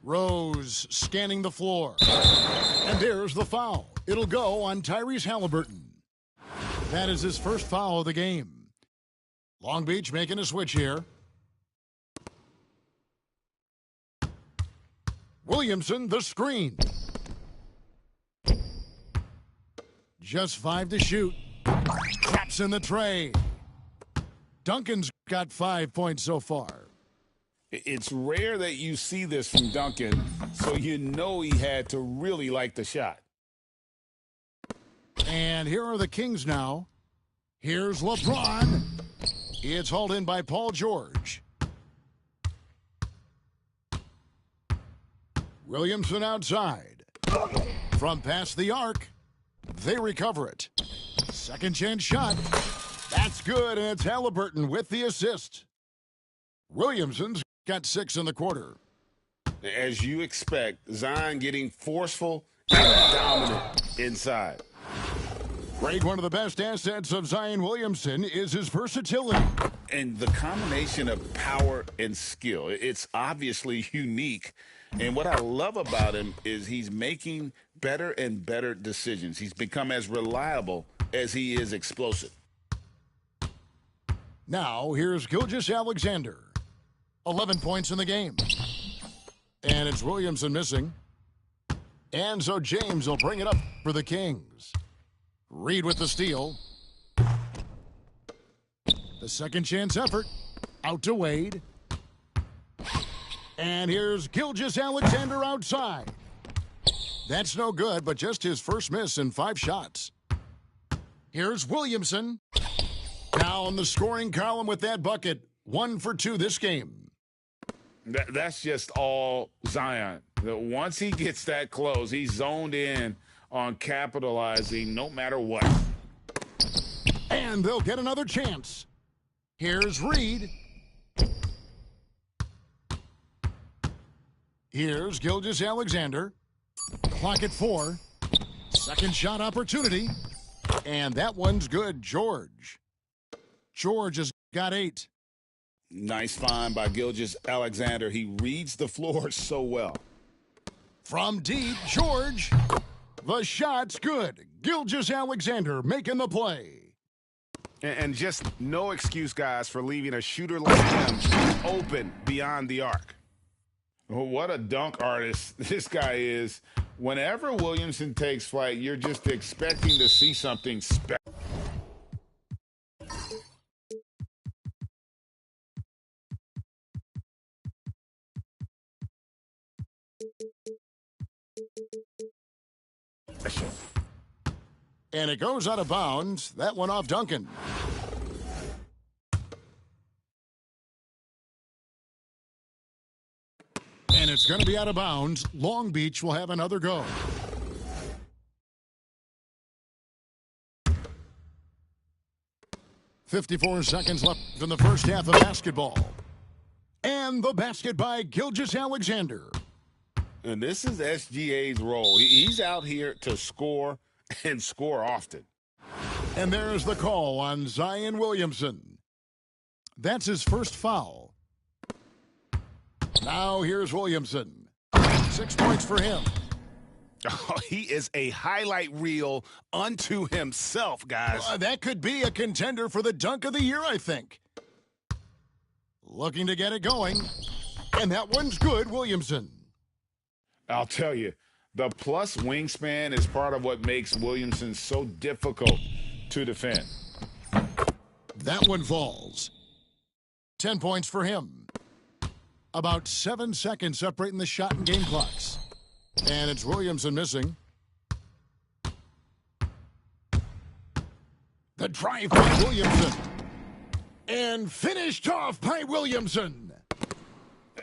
Rose scanning the floor. And there's the foul. It'll go on Tyrese Halliburton. That is his first foul of the game. Long Beach making a switch here. Williamson, the screen. Just 5 to shoot. Traps in the tray. Duncan's got 5 points so far. It's rare that you see this from Duncan, so you know he had to really like the shot. And here are the Kings now. Here's LeBron. It's hauled in by Paul George. Williamson outside. From past the arc, they recover it. Second chance shot. That's good, and it's Halliburton with the assist. Williamson's got 6 in the quarter. As you expect, Zion getting forceful and dominant inside. Greg, one of the best assets of Zion Williamson is his versatility. And the combination of power and skill, it's obviously unique. And what I love about him is he's making better and better decisions. He's become as reliable as he is explosive. Now, here's Gilgeous-Alexander. 11 points in the game. And it's Williamson missing. And so James will bring it up for the Kings. Reed with the steal. The second chance effort. Out to Wade. And here's Gilgeous-Alexander outside. That's no good, but just his first miss in 5 shots. Here's Williamson. Now in the scoring column with that bucket. 1 for 2 this game. That's just all Zion. Once he gets that close, he's zoned in on capitalizing no matter what. And they'll get another chance. Here's Reed. Here's Gilgeous-Alexander. Clock at 4. Second shot opportunity. And that one's good, George. George has got 8. Nice find by Gilgeous-Alexander. He reads the floor so well. From deep, George. The shot's good. Gilgeous-Alexander making the play. And just no excuse, guys, for leaving a shooter like him open beyond the arc. What a dunk artist this guy is. Whenever Williamson takes flight, you're just expecting to see something special. And it goes out of bounds. That one off Duncan. And it's going to be out of bounds. Long Beach will have another go. "54 seconds left in the first half of basketball. And the basket by Gilgeous-Alexander. And this is SGA's role. He's out here to score and score often. And there's the call on Zion Williamson. That's his first foul. Now here's Williamson. 6 points for him. Oh, he is a highlight reel unto himself, guys. That could be a contender for the dunk of the year, I think. Looking to get it going. And that one's good, Williamson. I'll tell you, the plus wingspan is part of what makes Williamson so difficult to defend. That one falls. 10 points for him. About 7 seconds separating the shot and game clocks. And it's Williamson missing. The drive by Williamson. And finished off by Williamson.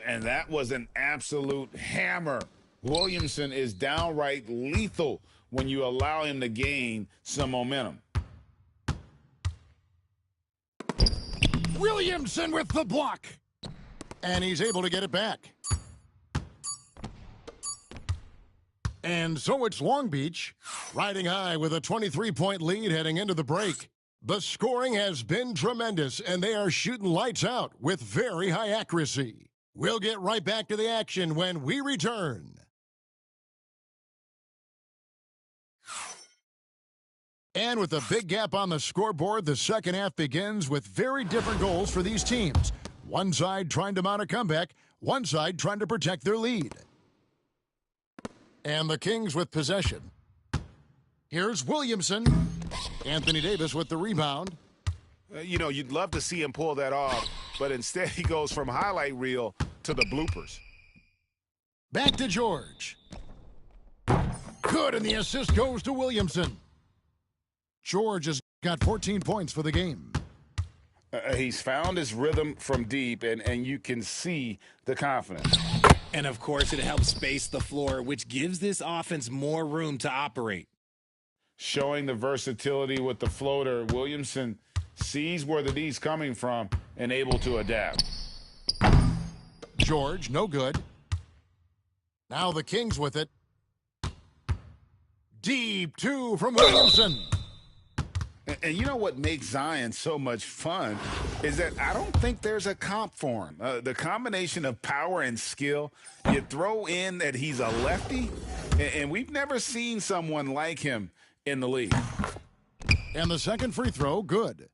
And that was an absolute hammer. Williamson is downright lethal when you allow him to gain some momentum. Williamson with the block. And he's able to get it back. And so it's Long Beach, riding high with a 23-point lead heading into the break. The scoring has been tremendous, and they are shooting lights out with very high accuracy. We'll get right back to the action when we return. And with a big gap on the scoreboard, the second half begins with very different goals for these teams. One side trying to mount a comeback, one side trying to protect their lead. And the Kings with possession. Here's Williamson. Anthony Davis with the rebound. You know, you'd love to see him pull that off, but instead he goes from highlight reel to the bloopers. Back to George. Good, and the assist goes to Williamson. George has got 14 points for the game. He's found his rhythm from deep, and you can see the confidence. And, of course, it helps space the floor, which gives this offense more room to operate. Showing the versatility with the floater, Williamson sees where the D's coming from and able to adapt. George, no good. Now the Kings with it. Deep 2 from Williamson. And you know what makes Zion so much fun is that I don't think there's a comp for him. The combination of power and skill, you throw in that he's a lefty, and we've never seen someone like him in the league. And the second free throw, good.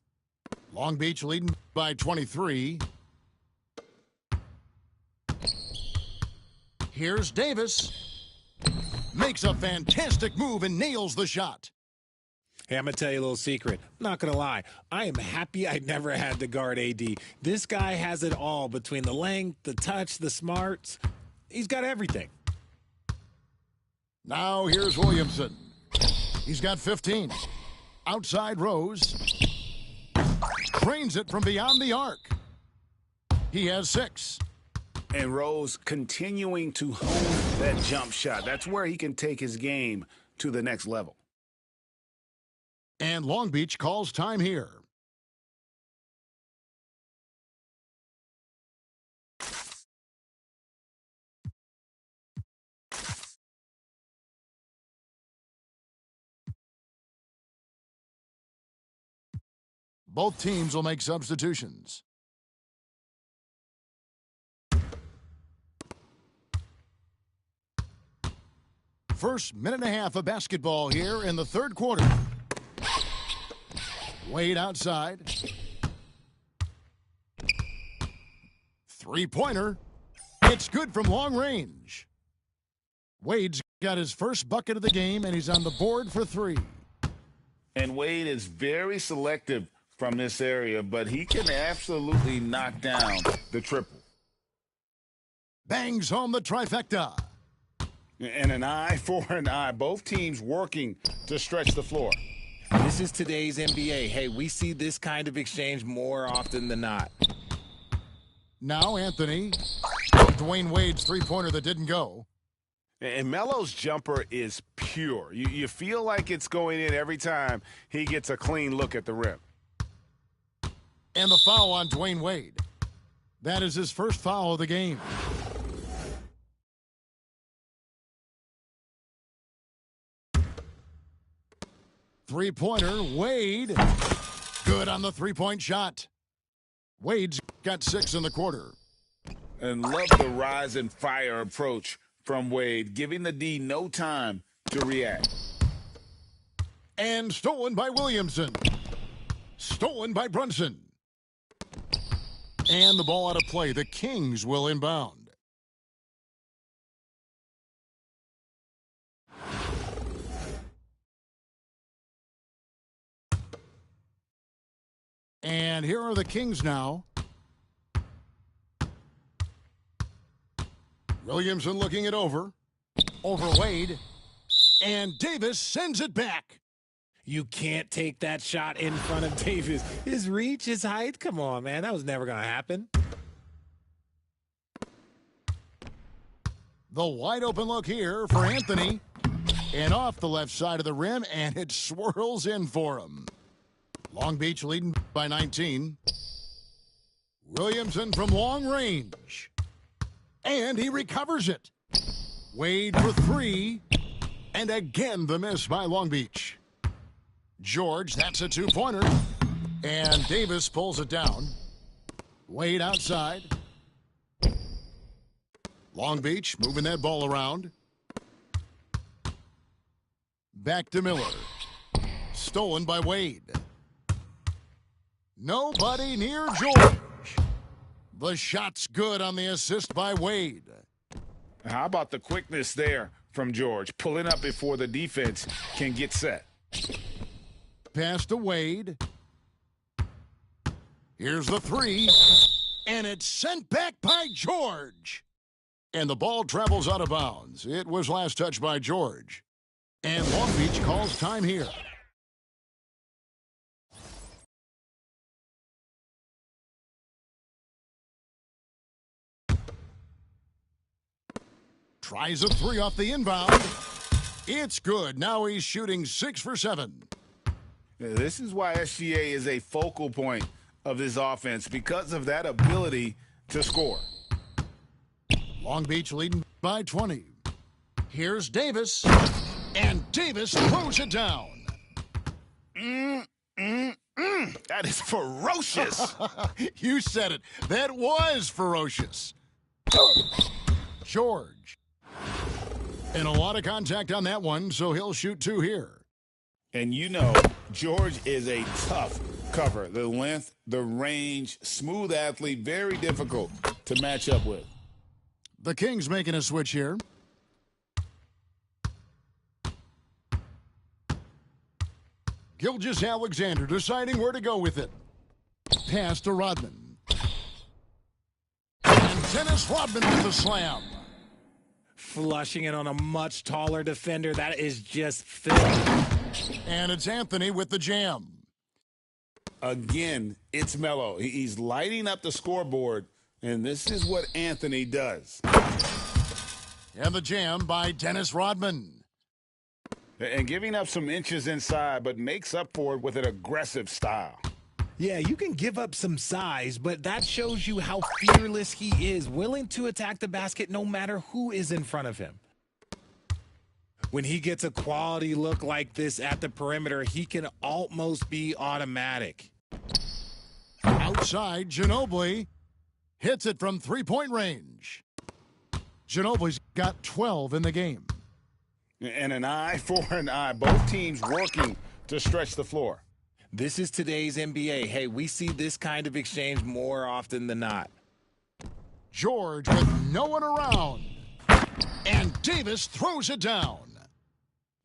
Long Beach leading by 23. Here's Davis. makes a fantastic move and nails the shot. Hey, I'm going to tell you a little secret. I'm not going to lie. I am happy I never had to guard AD. This guy has it all between the length, the touch, the smarts. He's got everything. Now here's Williamson. He's got 15. Outside Rose. Trains it from beyond the arc. He has 6. And Rose continuing to hone that jump shot. That's where he can take his game to the next level. And Long Beach calls time here. Both teams will make substitutions. First minute and a half of basketball here in the third quarter. Wade outside. Three-pointer. It's good from long range. Wade's got his first bucket of the game, and he's on the board for 3. And Wade is very selective from this area, but he can absolutely knock down the triple. Bangs home the trifecta. And an eye for an eye. Both teams working to stretch the floor. This is today's NBA. Hey, we see this kind of exchange more often than not. Now Anthony. Dwayne Wade's three-pointer that didn't go. And Melo's jumper is pure. You feel like it's going in every time he gets a clean look at the rim. And the foul on Dwayne Wade. That is his first foul of the game. Three-pointer, Wade. Good on the three-point shot. Wade's got 6 in the quarter. And love the rise and fire approach from Wade, giving the D no time to react. And stolen by Williamson. Stolen by Brunson. And the ball out of play. The Kings will inbound. And here are the Kings now. Williamson looking it over. Over Wade. And Davis sends it back. You can't take that shot in front of Davis. His reach, his height, come on, man. That was never going to happen. The wide open look here for Anthony. And off the left side of the rim, and it swirls in for him. Long Beach leading by 19. Williamson from long range. And he recovers it. Wade for 3. And again the miss by Long Beach. George, that's a two-pointer. And Davis pulls it down. Wade outside. Long Beach moving that ball around. Back to Miller. Stolen by Wade. Nobody near George. The shot's good on the assist by Wade. How about the quickness there from George, pulling up before the defense can get set. Pass to Wade. Here's the 3. And it's sent back by George. And the ball travels out of bounds. It was last touched by George. And Long Beach calls time here. Tries a 3 off the inbound. It's good. Now he's shooting 6 for 7. This is why SGA is a focal point of this offense, because of that ability to score. Long Beach leading by 20. Here's Davis. And Davis throws it down. That is ferocious. You said it. That was ferocious. George. And a lot of contact on that one, so he'll shoot 2 here. And you know, George is a tough cover. The length, the range, smooth athlete, very difficult to match up with. The Kings making a switch here. Gilgeous-Alexander deciding where to go with it. Pass to Rodman. And Dennis Rodman with the slam. Flushing it on a much taller defender. That is just filth. And it's Anthony with the jam. Again, it's Melo. He's lighting up the scoreboard, and this is what Anthony does. And the jam by Dennis Rodman. And giving up some inches inside, but makes up for it with an aggressive style. Yeah, you can give up some size, but that shows you how fearless he is, willing to attack the basket no matter who is in front of him. When he gets a quality look like this at the perimeter, he can almost be automatic. Outside, Ginobili hits it from three-point range. Ginobili's got 12 in the game. And an eye for an eye. Both teams working to stretch the floor. This is today's NBA. Hey, we see this kind of exchange more often than not. George with no one around. And Davis throws it down.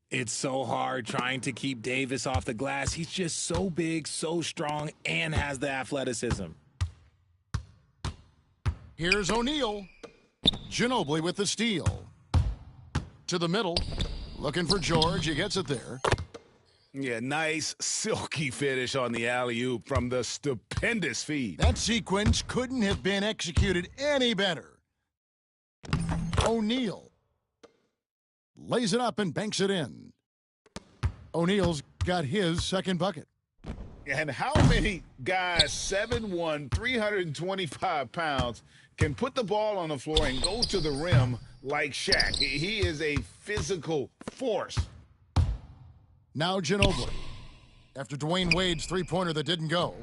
It's so hard trying to keep Davis off the glass. He's just so big, so strong, and has the athleticism. Here's O'Neal. Ginobili with the steal. To the middle. Looking for George. He gets it there. Yeah, nice silky finish on the alley-oop from the stupendous feed. That sequence couldn't have been executed any better. O'Neal lays it up and banks it in. O'Neal's got his second bucket. And how many guys, 7'1", 325 pounds, can put the ball on the floor and go to the rim like Shaq? He is a physical force. Now Ginobili. After Dwayne Wade's three-pointer that didn't go.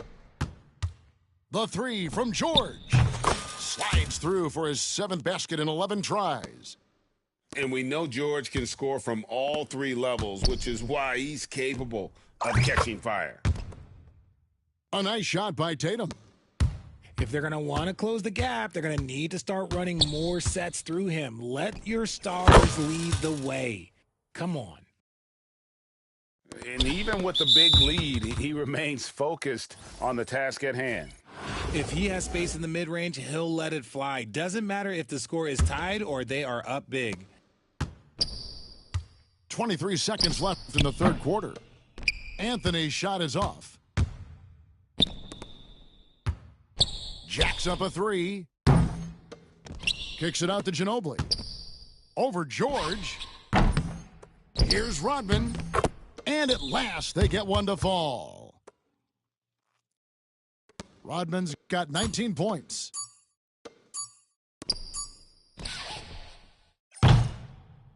The three from George. Slides through for his seventh basket in 11 tries. And we know George can score from all three levels, which is why he's capable of catching fire. A nice shot by Tatum. If they're going to want to close the gap, they're going to need to start running more sets through him. Let your stars lead the way. Come on. And even with the big lead, he remains focused on the task at hand. If he has space in the mid-range, he'll let it fly. Doesn't matter if the score is tied or they are up big. 23 seconds left in the third quarter. Anthony's shot is off. Jacks up a three. Kicks it out to Ginobili. Over George. Here's Rodman. And at last, they get one to fall. Rodman's got 19 points.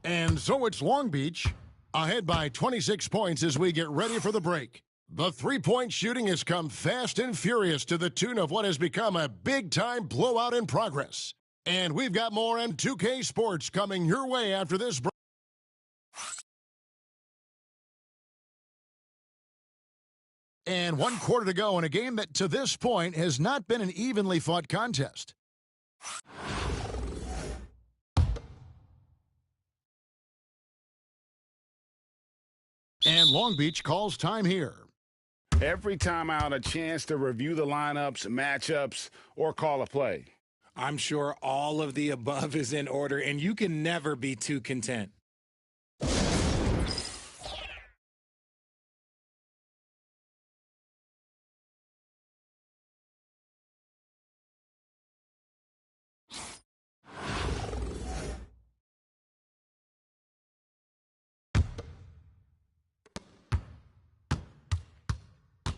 And so it's Long Beach, ahead by 26 points as we get ready for the break. The three-point shooting has come fast and furious to the tune of what has become a big-time blowout in progress. And we've got more M2K Sports coming your way after this break. And 1 quarter to go in a game that, to this point, has not been an evenly fought contest. And Long Beach calls time here. Every time out, a chance to review the lineups, matchups, or call a play. I'm sure all of the above is in order, and you can never be too content.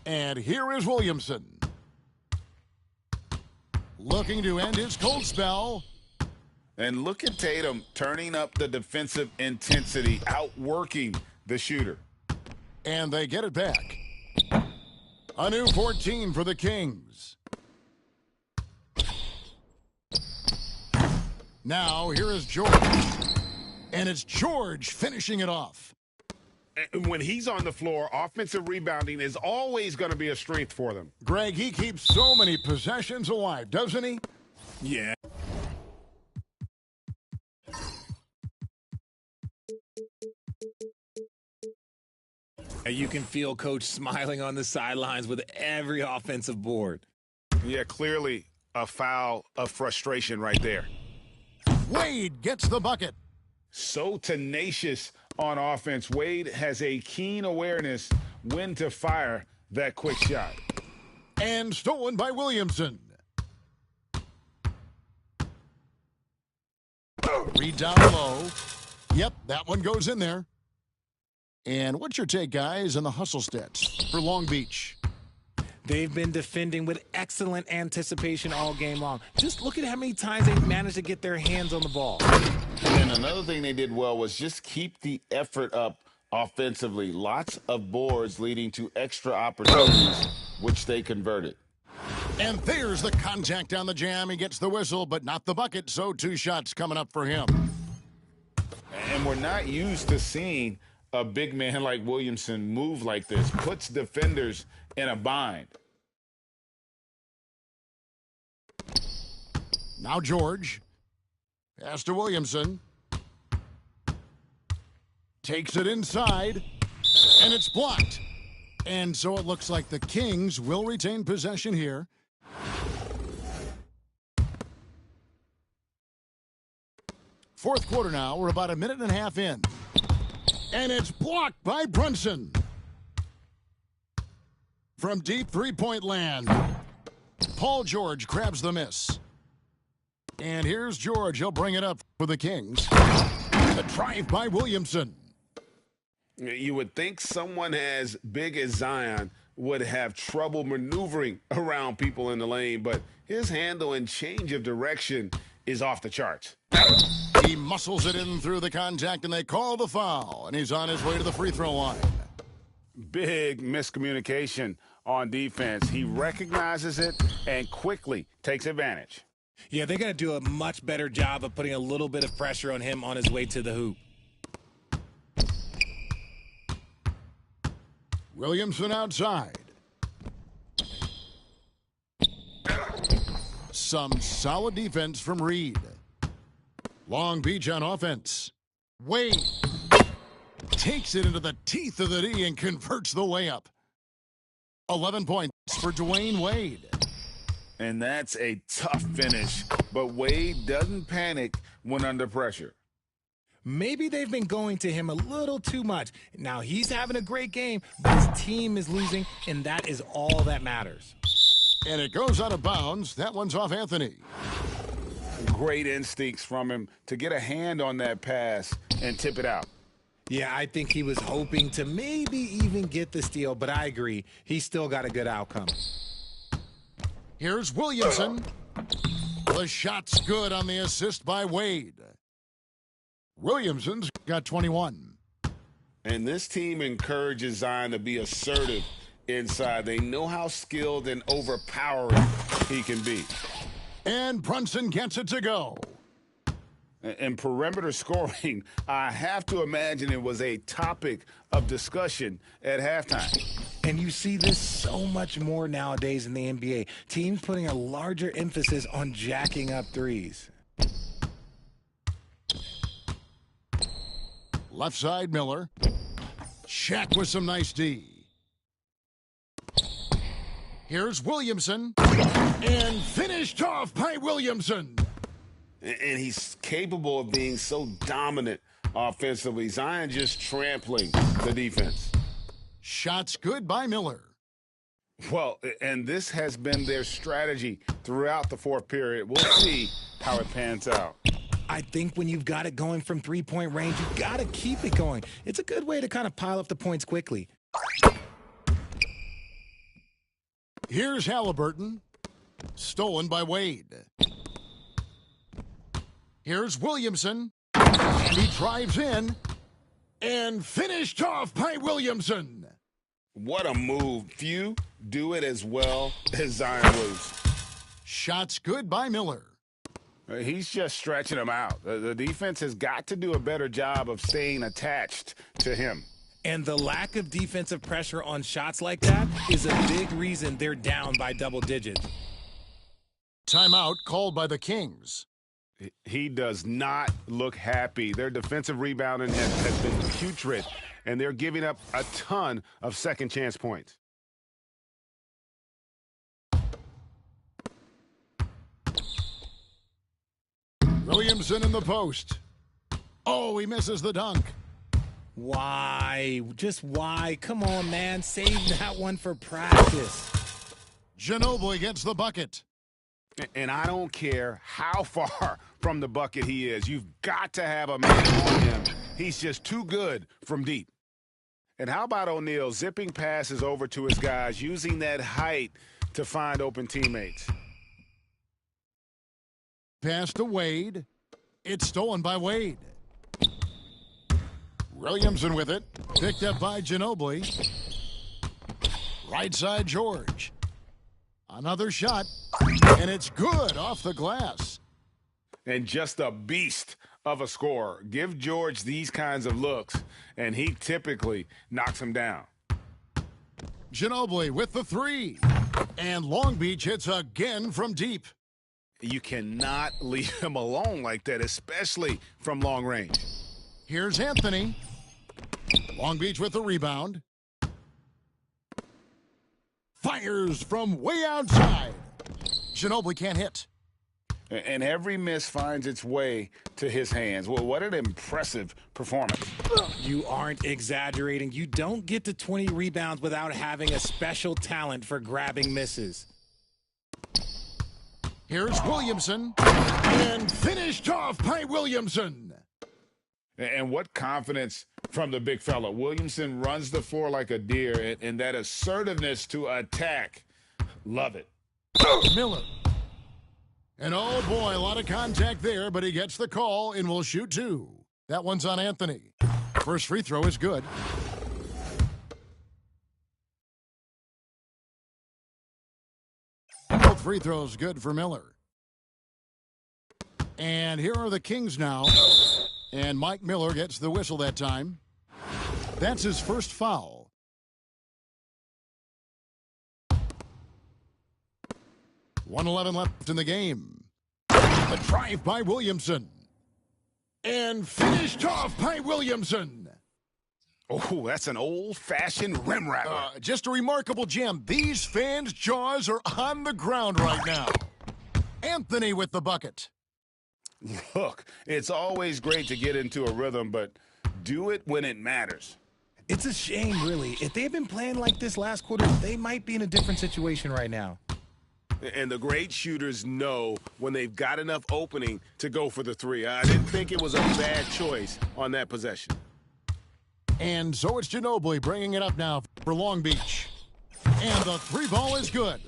And here is Williamson. Looking to end his cold spell. And look at Tatum turning up the defensive intensity, outworking the shooter. And they get it back. A new 14 for the Kings. Now, here is George. And it's George finishing it off. And when he's on the floor, offensive rebounding is always going to be a strength for them. Greg, he keeps so many possessions alive, doesn't he? Yeah. And you can feel Coach smiling on the sidelines with every offensive board. Yeah, clearly a foul of frustration right there. Wade gets the bucket. So tenacious on offense. Wade has a keen awareness when to fire that quick shot. And stolen by Williamson. Read down low. Yep, that one goes in there. And what's your take, guys, on the hustle stats for Long Beach? They've been defending with excellent anticipation all game long. Just look at how many times they've managed to get their hands on the ball. And another thing they did well was just keep the effort up offensively. Lots of boards leading to extra opportunities, which they converted. And there's the contact on the jam. He gets the whistle, but not the bucket, so 2 shots coming up for him. And we're not used to seeing a big man like Williamson move like this. Puts defenders in a bind. Now George. Pass to Williamson. Takes it inside. And it's blocked. And so it looks like the Kings will retain possession here. Fourth quarter now. We're about a minute and a half in. And it's blocked by Brunson. From deep three-point land. Paul George grabs the miss. And here's George. He'll bring it up for the Kings. The drive by Williamson. You would think someone as big as Zion would have trouble maneuvering around people in the lane, but his handle and change of direction is off the charts. He muscles it in through the contact, and they call the foul, and he's on his way to the free throw line. Big miscommunication on defense. He recognizes it and quickly takes advantage. Yeah, they're going to do a much better job of putting a little bit of pressure on him on his way to the hoop. Williamson outside. Some solid defense from Reed. Long Beach on offense. Wade takes it into the teeth of the D and converts the layup. 11 points for Dwayne Wade. And that's a tough finish, but Wade doesn't panic when under pressure. Maybe they've been going to him a little too much. Now, he's having a great game, but his team is losing, and that is all that matters. And it goes out of bounds. That one's off Anthony. Great instincts from him to get a hand on that pass and tip it out. Yeah, I think he was hoping to maybe even get the steal, but I agree. He still got a good outcome. Here's Williamson. The shot's good on the assist by Wade. Williamson's got 21. And this team encourages Zion to be assertive inside. They know how skilled and overpowering he can be. And Brunson gets it to go. And perimeter scoring, I have to imagine it was a topic of discussion at halftime. And you see this so much more nowadays in the NBA. Teams putting a larger emphasis on jacking up threes. Left side, Miller. Shaq with some nice D. Here's Williamson. And finished off by Williamson. And he's capable of being so dominant offensively. Zion just trampling the defense. Shots good by Miller. Well, and this has been their strategy throughout the fourth period. We'll see how it pans out. I think when you've got it going from three-point range, you've got to keep it going. It's a good way to kind of pile up the points quickly. Here's Halliburton. Stolen by Wade. Here's Williamson. And he drives in. And finished off by Williamson. What a move. Few do it as well as Zion Williamson. Shots good by Miller. He's just stretching him out. The defense has got to do a better job of staying attached to him. And the lack of defensive pressure on shots like that is a big reason they're down by double digits. Timeout called by the Kings. He does not look happy. Their defensive rebounding has been putrid and they're giving up a ton of second chance points. Williamson in the post. Oh, he misses the dunk. Why? Just why? Come on, man. Save that one for practice. Ginobili gets the bucket. And I don't care how far from the bucket he is. You've got to have a man on him. He's just too good from deep. And how about O'Neal zipping passes over to his guys, using that height to find open teammates? Pass to Wade. It's stolen by Wade. Williamson with it. Picked up by Ginobili. Right side George. Another shot. And it's good off the glass. And just a beast of a scorer. Give George these kinds of looks, and he typically knocks him down. Ginobili with the three. And Long Beach hits again from deep. You cannot leave him alone like that, especially from long range. Here's Anthony. Long Beach with the rebound. Fires from way outside. Ginobili can't hit. And every miss finds its way to his hands. Well, what an impressive performance. You aren't exaggerating. You don't get to 20 rebounds without having a special talent for grabbing misses. Here's Williamson. And finished off by Williamson. And what confidence from the big fella. Williamson runs the floor like a deer, and that assertiveness to attack. Love it. Miller. And oh boy, a lot of contact there, but he gets the call and will shoot two. That one's on Anthony. First free throw is good. Both free throws good for Miller. And here are the Kings now. And Mike Miller gets the whistle that time. That's his first foul. .111 left in the game. A drive by Williamson. And finished off by Williamson. Oh, that's an old-fashioned rim rattler. Just a remarkable gem. These fans' jaws are on the ground right now. Anthony with the bucket. Look, it's always great to get into a rhythm, but do it when it matters. It's a shame, really. If they had been playing like this last quarter, they might be in a different situation right now. And the great shooters know when they've got enough opening to go for the three. I didn't think it was a bad choice on that possession. And so it's Ginobili bringing it up now for Long Beach. And the three ball is good.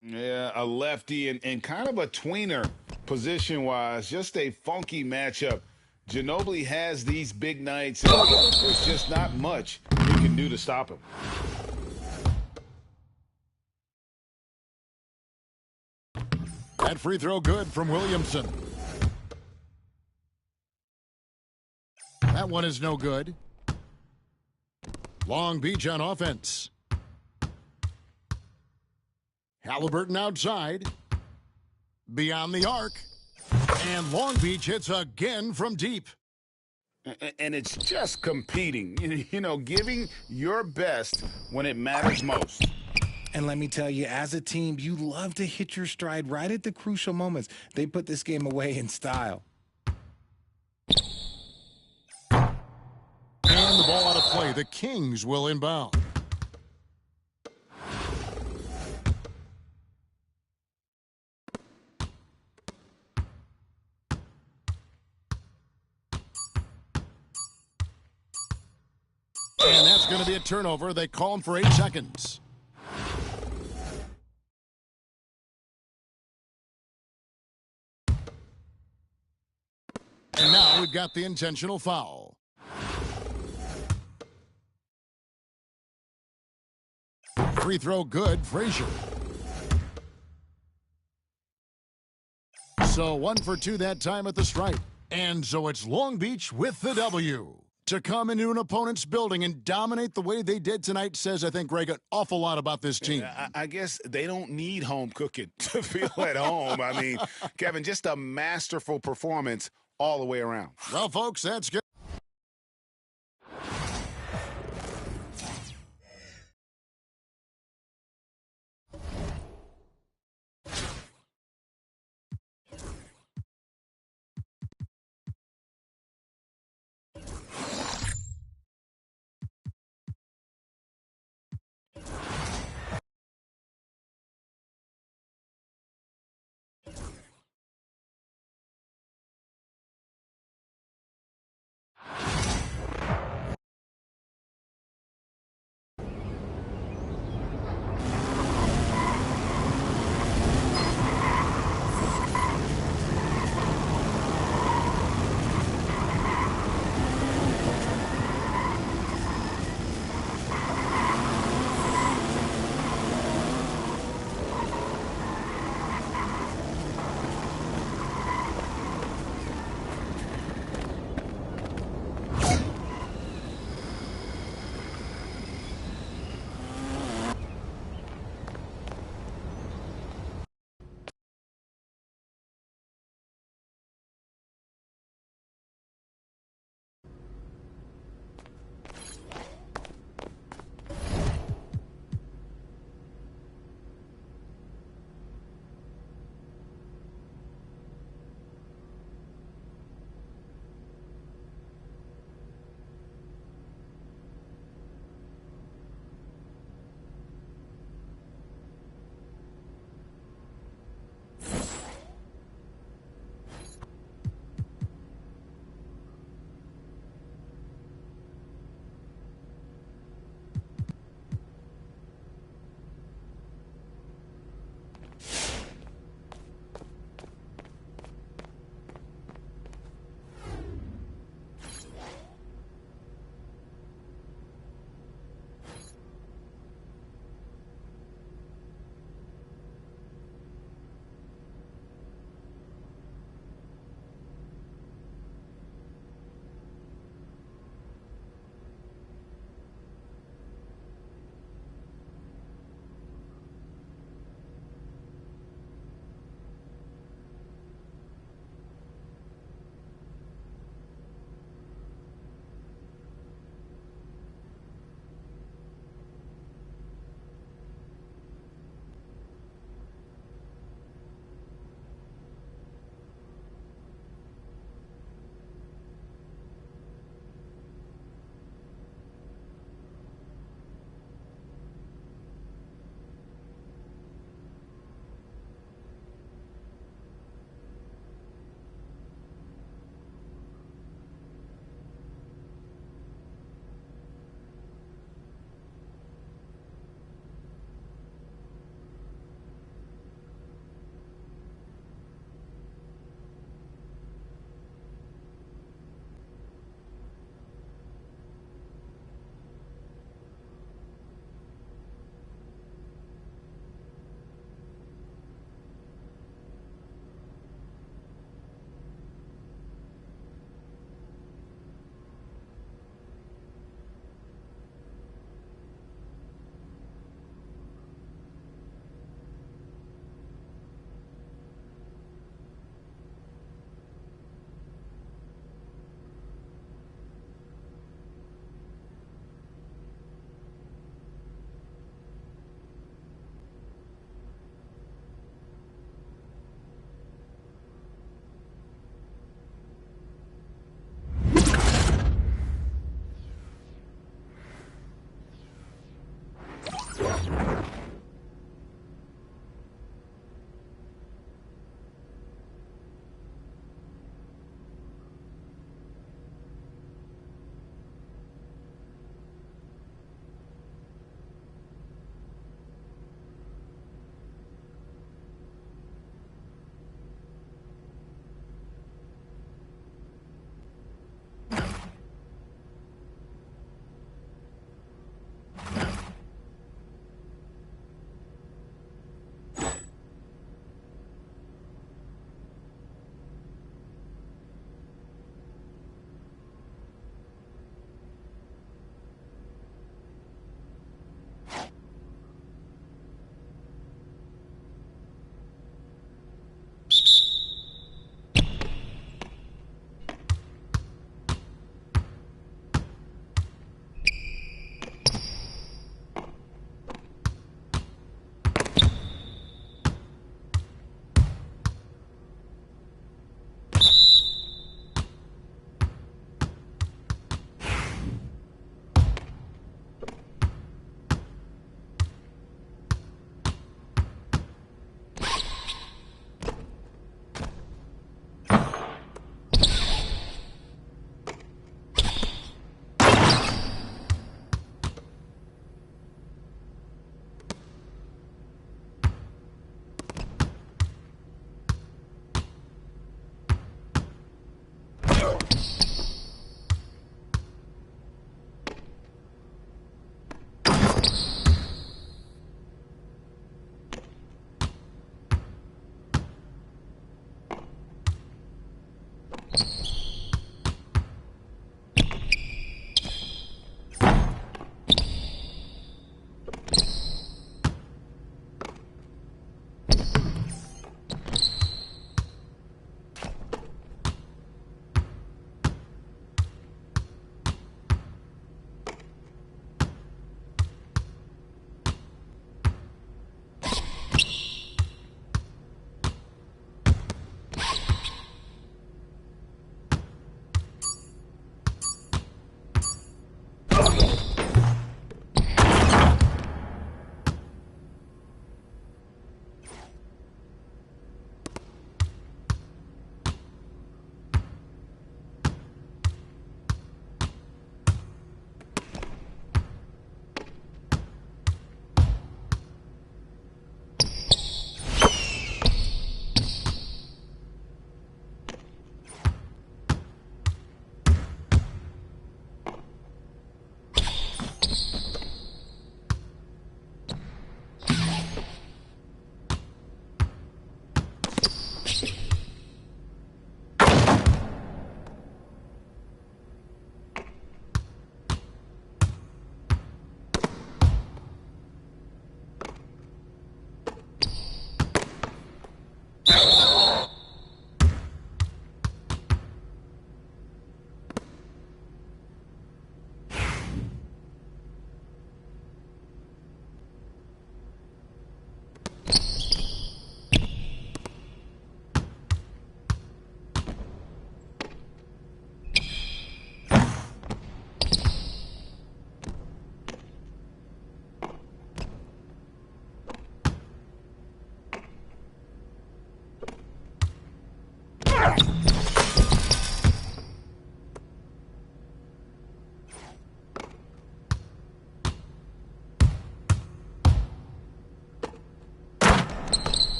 Yeah, a lefty and kind of a tweener position-wise. Just a funky matchup. Ginobili has these big nights, and there's just not much you can do to stop him. That free throw good from Williamson. That one is no good. Long Beach on offense. Halliburton outside. Beyond the arc. And Long Beach hits again from deep. And it's just competing, you know, giving your best when it matters most. And let me tell you, as a team, you love to hit your stride right at the crucial moments. They put this game away in style. And the ball out of play. The Kings will inbound. And that's going to be a turnover. They call him for 8 seconds. And now we've got the intentional foul. Free throw good, Frazier. So 1 for 2 that time at the stripe. And so it's Long Beach with the W. To come into an opponent's building and dominate the way they did tonight says, I think, Greg, an awful lot about this team. I guess they don't need home cooking to feel at home. I mean, Kevin, just a masterful performance all the way around. Well, folks, that's good.